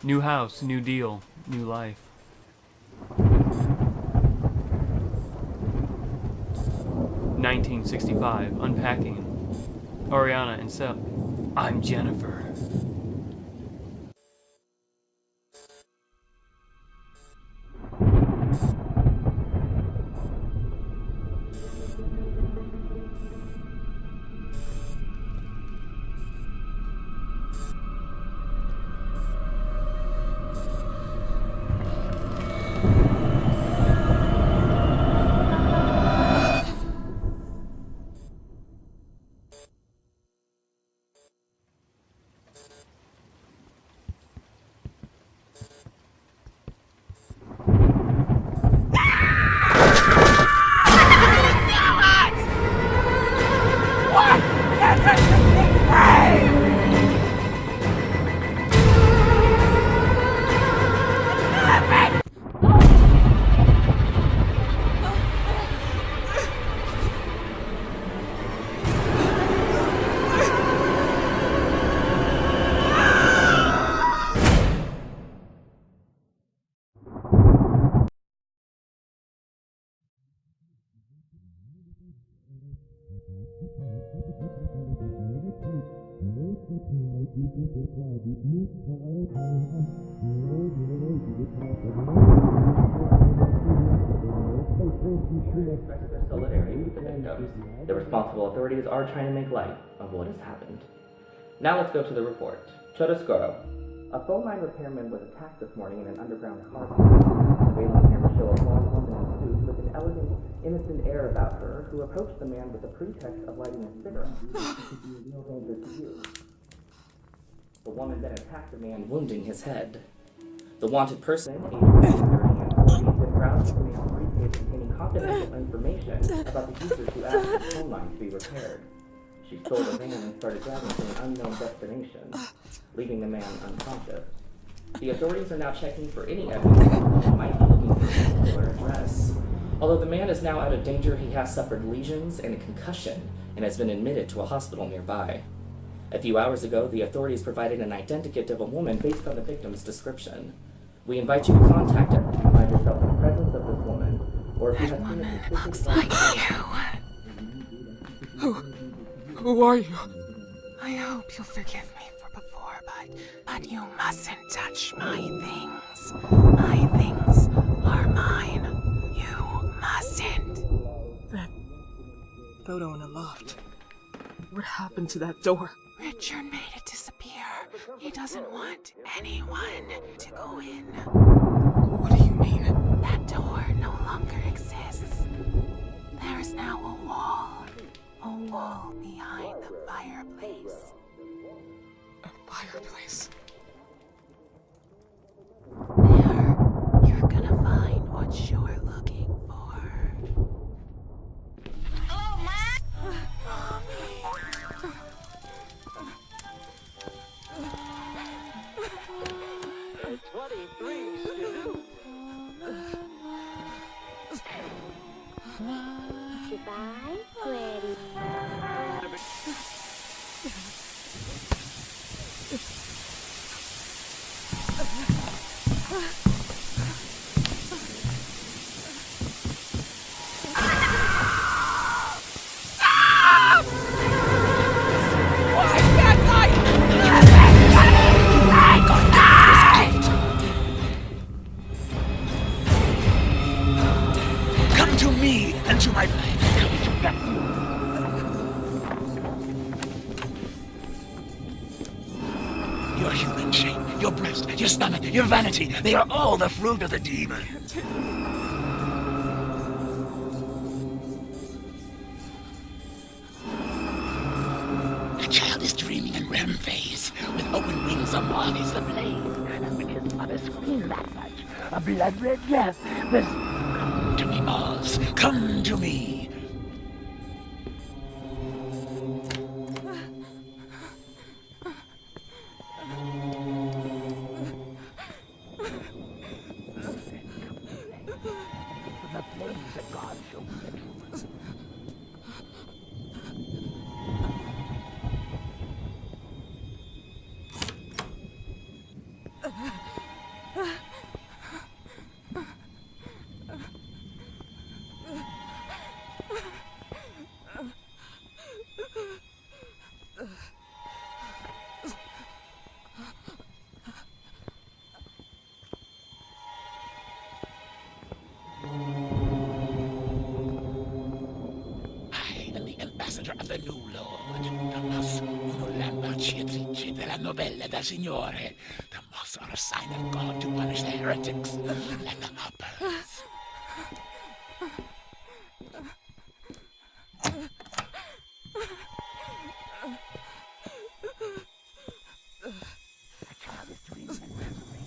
New house, new deal, new life. (1965) Unpacking. Oriana and Seth. I'm Jennifer. Express their solidarity with the victims. The responsible authorities are trying to make light of what has happened. Now let's go to the report. Chiaroscuro. A phone line repairman was attacked this morning in an underground car park. Surveillance cameras show a blonde woman in a suit with an elegant, innocent air about her who approached the man with the pretext of lighting a cigarette. She could be a real danger to you. The woman then attacked the man, wounding his head. The wanted person, aged 30 and 40, then browsed the man's briefcase containing confidential information about the users who asked for the phone line to be repaired. She stole the van and started driving to an unknown destination, leaving the man unconscious. The authorities are now checking for any evidence that the woman might be looking for a particular address. Although the man is now out of danger, he has suffered lesions and a concussion and has been admitted to a hospital nearby. A few hours ago, the authorities provided an identikit of a woman based on the victim's description. We invite you to contact us if you find yourself in the presence of this woman, or if you have seen a suspicious like you. Who are you? I hope you'll forgive me for before, but you mustn't touch my things. My things are mine. You mustn't. That photo in the loft. What happened to that door? Richard made it disappear. He doesn't want anyone to go in. What do you mean? That door no longer exists. There is now a wall behind the fireplace. A fireplace? There, you're gonna find what you're looking for. Hello, Ma? Mommy. 23 Skidoo. Goodbye, pretty. Come to me and to my plane. Your human shape, your breast, your stomach, your vanity, they are all the fruit of the demon. The child is dreaming in REM phase. With open wings, a moth is the blade. And when his mother screamed that much, a blood-red death was... Come to me, Moths. Come to me. The flames of God shall be true. la novella da signore. The moths are a sign of God to punish the heretics and the uppers. The child is dreaming and reverie.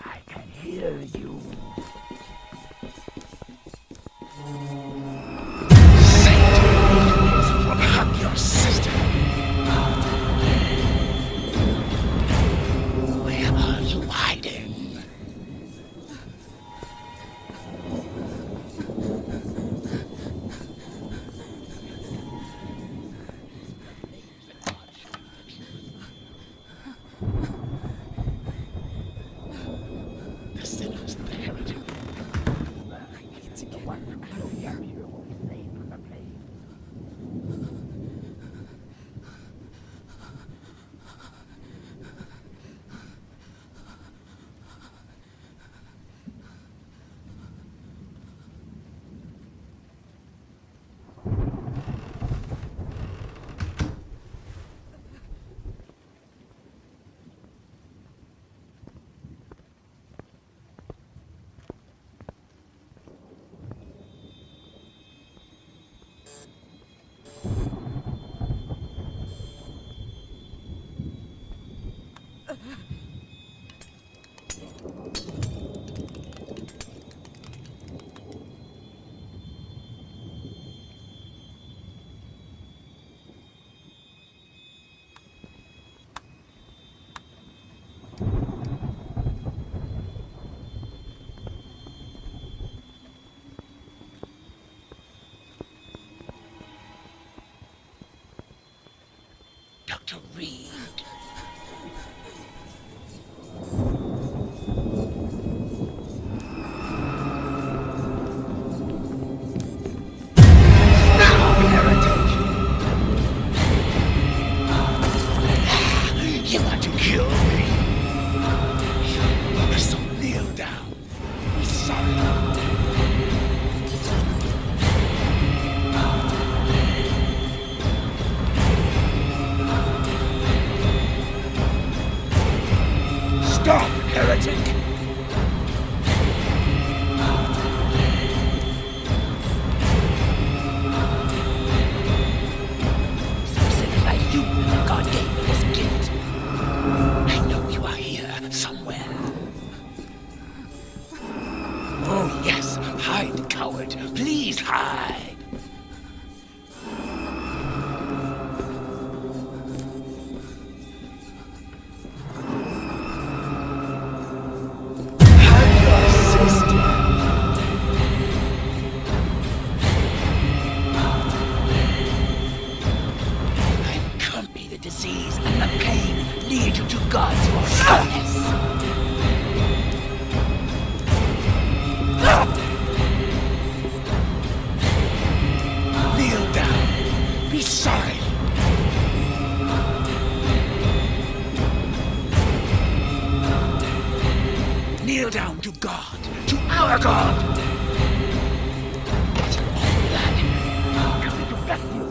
I can hear you. Satan, hug your sister. Where are you hiding? The sinners, the heretic. I need to get out of here. Will be saved from the flame. Dr. Reed. Now, heretic! You want to kill me? So kneel down. Be sorry. Stop, heretic! Some sinner like you that God gave me this gift. I know you are here somewhere. Oh yes, hide, coward. Please hide. Disease and the pain lead you to God's forgiveness. Kneel down. Be sorry. Kneel down to God, to our God. All that comes to bless you.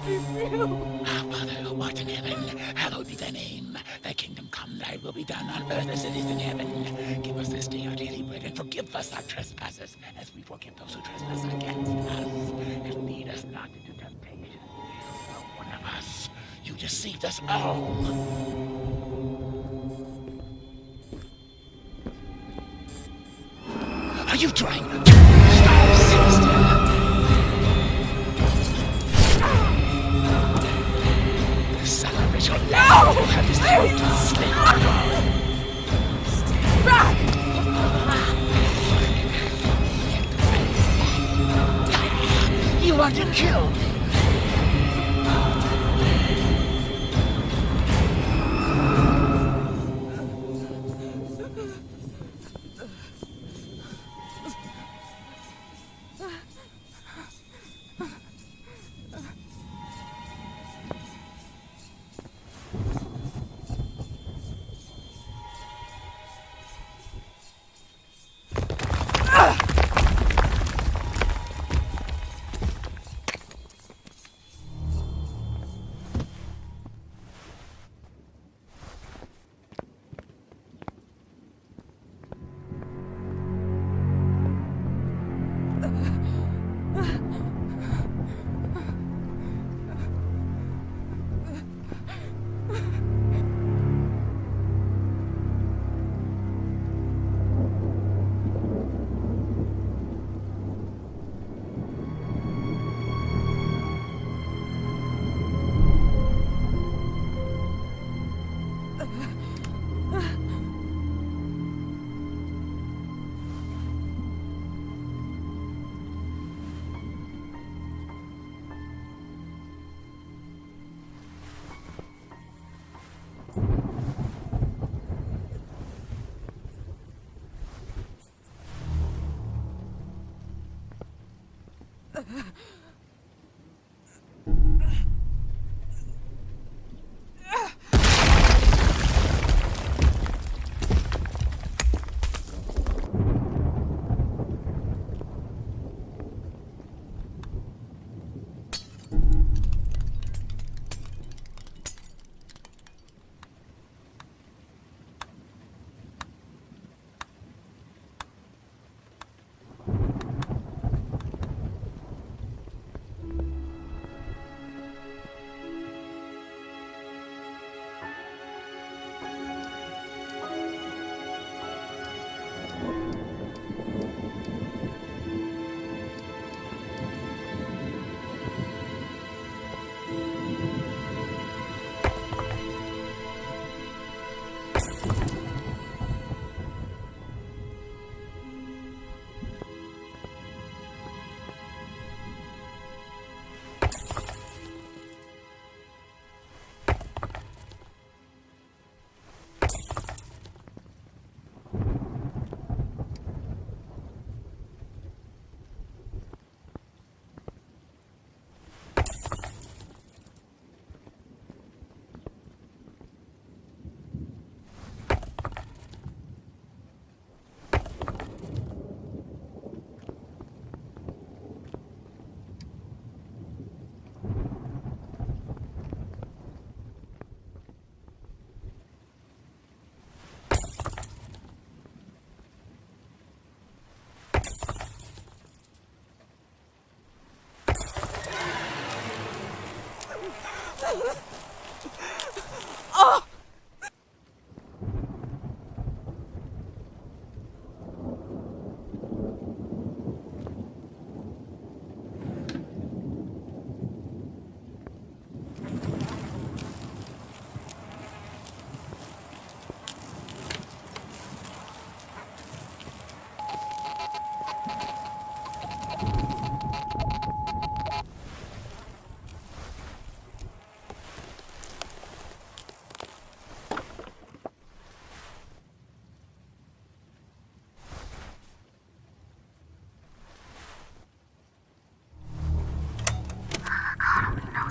Our Father who art in heaven, hallowed be thy name. Thy kingdom come, thy will be done on earth as it is in heaven. Give us this day our daily bread, and forgive us our trespasses, as we forgive those who trespass against us. And lead us not into temptation. But one of us, you deceived us all. Are you trying to stop Sinister? The son of Rachel now will have his throat slit. Back! You want to kill me?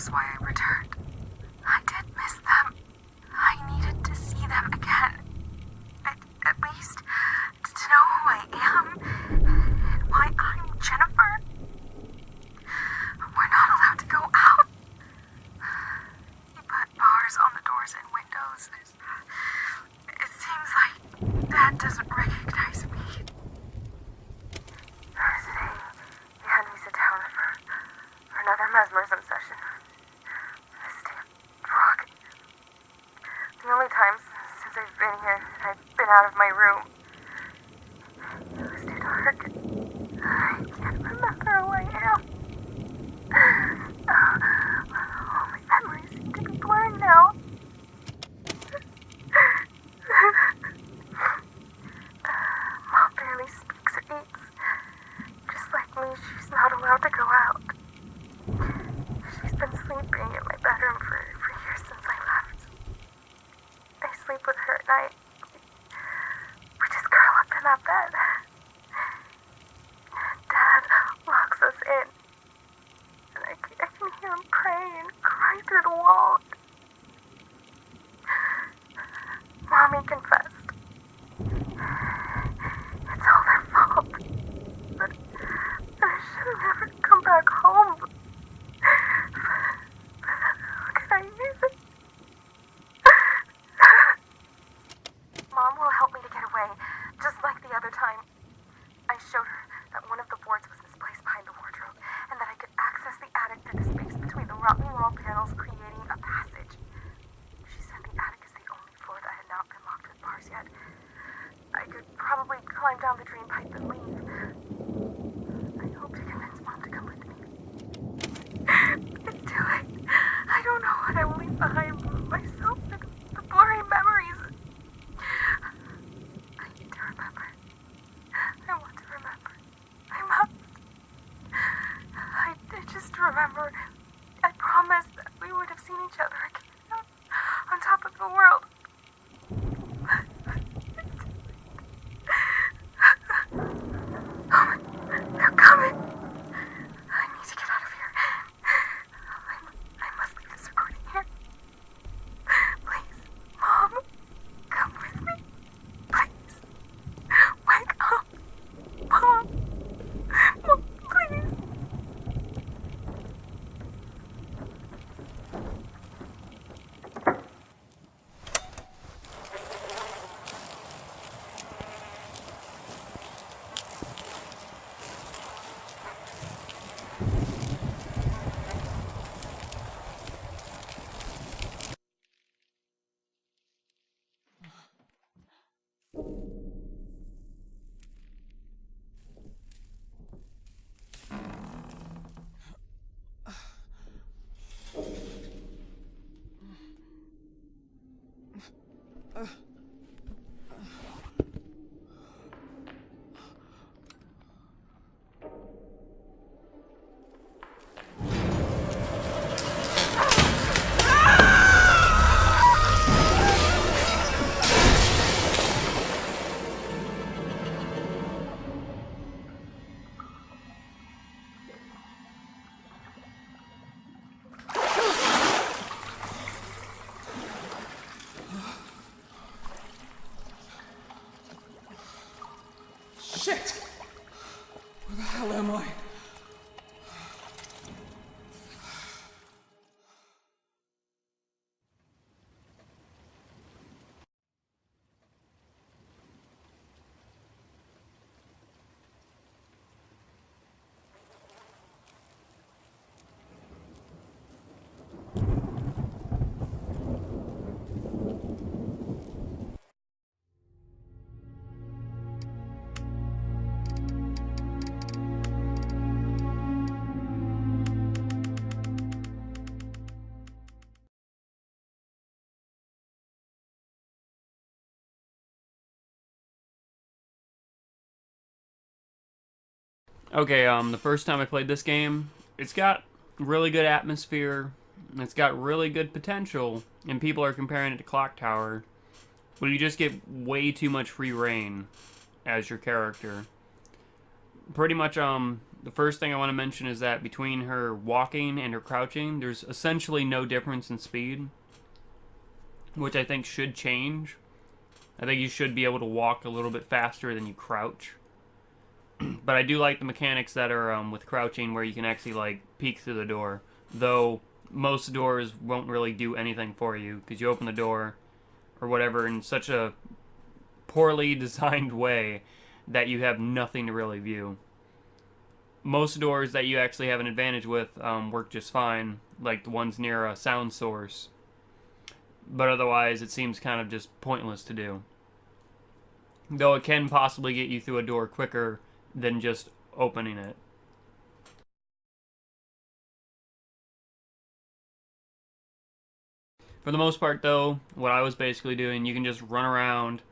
knows why I returned. I did miss them. I needed to see them again. At least to know who I am and why I'm Jennifer. We're not allowed to go out. out of my room. It was too dark. I can't remember who I am. All my memories seem to be blurring now. Mom barely speaks or eats. Just like me, she's not allowed to go out. She's been sleeping in my bedroom for years since I left. I sleep with her at night. We just curl up in that bed. Dad locks us in. And I can hear him pray and cry through the wall. Mommy confessed. It's all their fault. But I should have never come back home. How can I use it? Mom will help me to get away, just like the other time. I showed her that one of the boards was misplaced behind the wardrobe, and that I could access the attic through the space between the rotten wall panels, creating a passage. She said the attic is the only floor that had not been locked with bars yet. I could probably climb down the drain pipe and leave. I hope to convince Mom to come with me. It's too late. I don't know what I will leave behind myself and the blurry memories. I need to remember. I want to remember. I must. I just remember. I promised that we would have seen each other again on top of the world. They're coming. I need to get out of here. I must leave this recording here. Please, Mom, come with me. Please. Wake up. Mom. Mom, please. Shit! Where the hell am I? Okay, the first time I played this game, it's got really good atmosphere, it's got really good potential, and people are comparing it to Clock Tower, but you just get way too much free reign as your character. Pretty much, the first thing I want to mention is that between her walking and her crouching, there's essentially no difference in speed, which I think should change. I think you should be able to walk a little bit faster than you crouch. But I do like the mechanics that are with crouching, where you can actually like peek through the door. Though most doors won't really do anything for you, because you open the door or whatever in such a poorly designed way that you have nothing to really view. Most doors that you actually have an advantage with work just fine, like the ones near a sound source. But otherwise, it seems kind of just pointless to do. though it can possibly get you through a door quicker than just opening it. For the most part, though, what I was basically doing, you can just run around,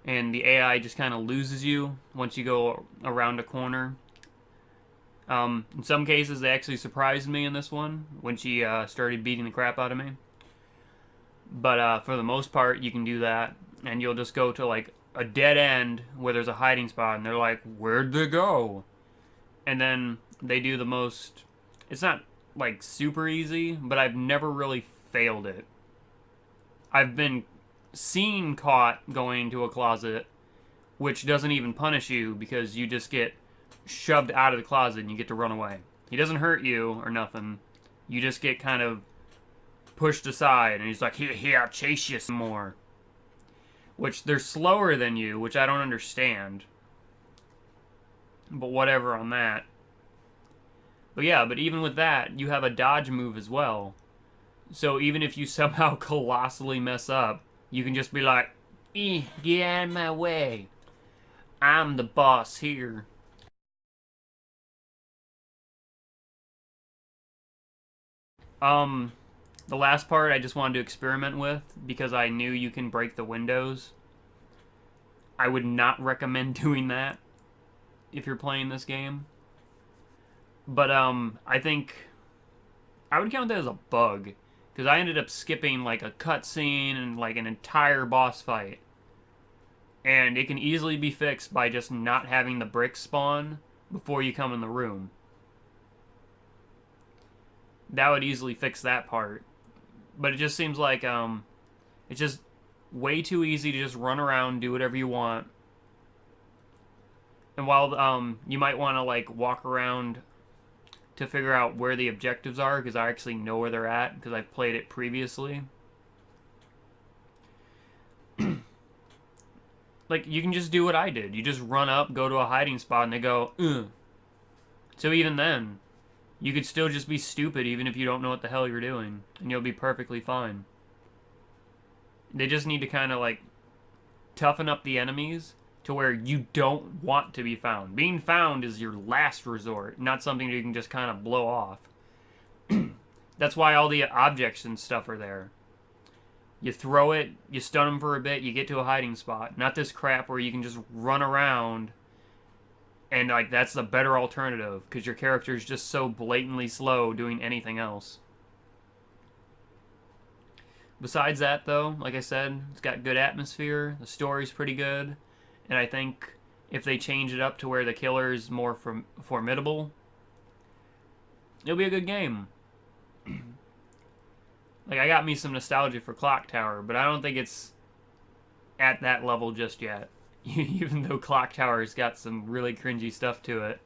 and the AI just kind of loses you once you go around a corner. In some cases, they actually surprised me in this one, when she started beating the crap out of me. But for the most part, you can do that, and you'll just go to, like, a dead end where there's a hiding spot, and they're like, where'd they go? And then they do the most... It's not, like, super easy, but I've never really failed it. I've been seen caught going into a closet, which doesn't even punish you because you just get shoved out of the closet and you get to run away. He doesn't hurt you or nothing. You just get kind of pushed aside, and he's like, here, I'll chase you some more. Which, they're slower than you, which I don't understand. But whatever on that. But yeah, but even with that, you have a dodge move as well. So even if you somehow colossally mess up, you can just be like, get out of my way. I'm the boss here. The last part I just wanted to experiment with because I knew you can break the windows. I would not recommend doing that if you're playing this game. But I think I would count that as a bug. Because I ended up skipping, like, a cutscene and, like, an entire boss fight. And it can easily be fixed by just not having the bricks spawn before you come in the room. That would easily fix that part. But it just seems like, it's just way too easy to just run around, do whatever you want. And while, you might want to, like, walk around to figure out where the objectives are, because I actually know where they're at, because I've played it previously. Like, you can just do what I did. You just run up, go to a hiding spot, and they go, ugh. So even then, you could still just be stupid even if you don't know what the hell you're doing, and you'll be perfectly fine. They just need to kind of, like, toughen up the enemies to where you don't want to be found. Being found is your last resort, not something you can just kind of blow off. That's why all the objects and stuff are there. You throw it, you stun them for a bit, you get to a hiding spot. Not this crap where you can just run around and, like, that's the better alternative because your character is just so blatantly slow doing anything else. Besides that, though, like I said, it's got good atmosphere, the story's pretty good. And I think if they change it up to where the killer is more formidable, it'll be a good game. Like, I got me some nostalgia for Clock Tower, but I don't think it's at that level just yet. Even though Clock Tower's got some really cringy stuff to it.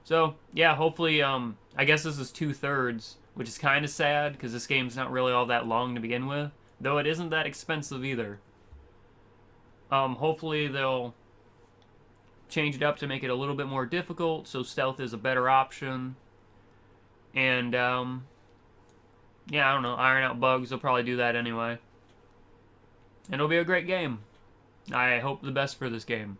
So, yeah, hopefully, I guess this is 2/3, which is kind of sad, because this game's not really all that long to begin with. Though it isn't that expensive either. Hopefully they'll change it up to make it a little bit more difficult, so stealth is a better option. And, yeah, I don't know, iron out bugs, they'll probably do that anyway. And it'll be a great game. I hope the best for this game.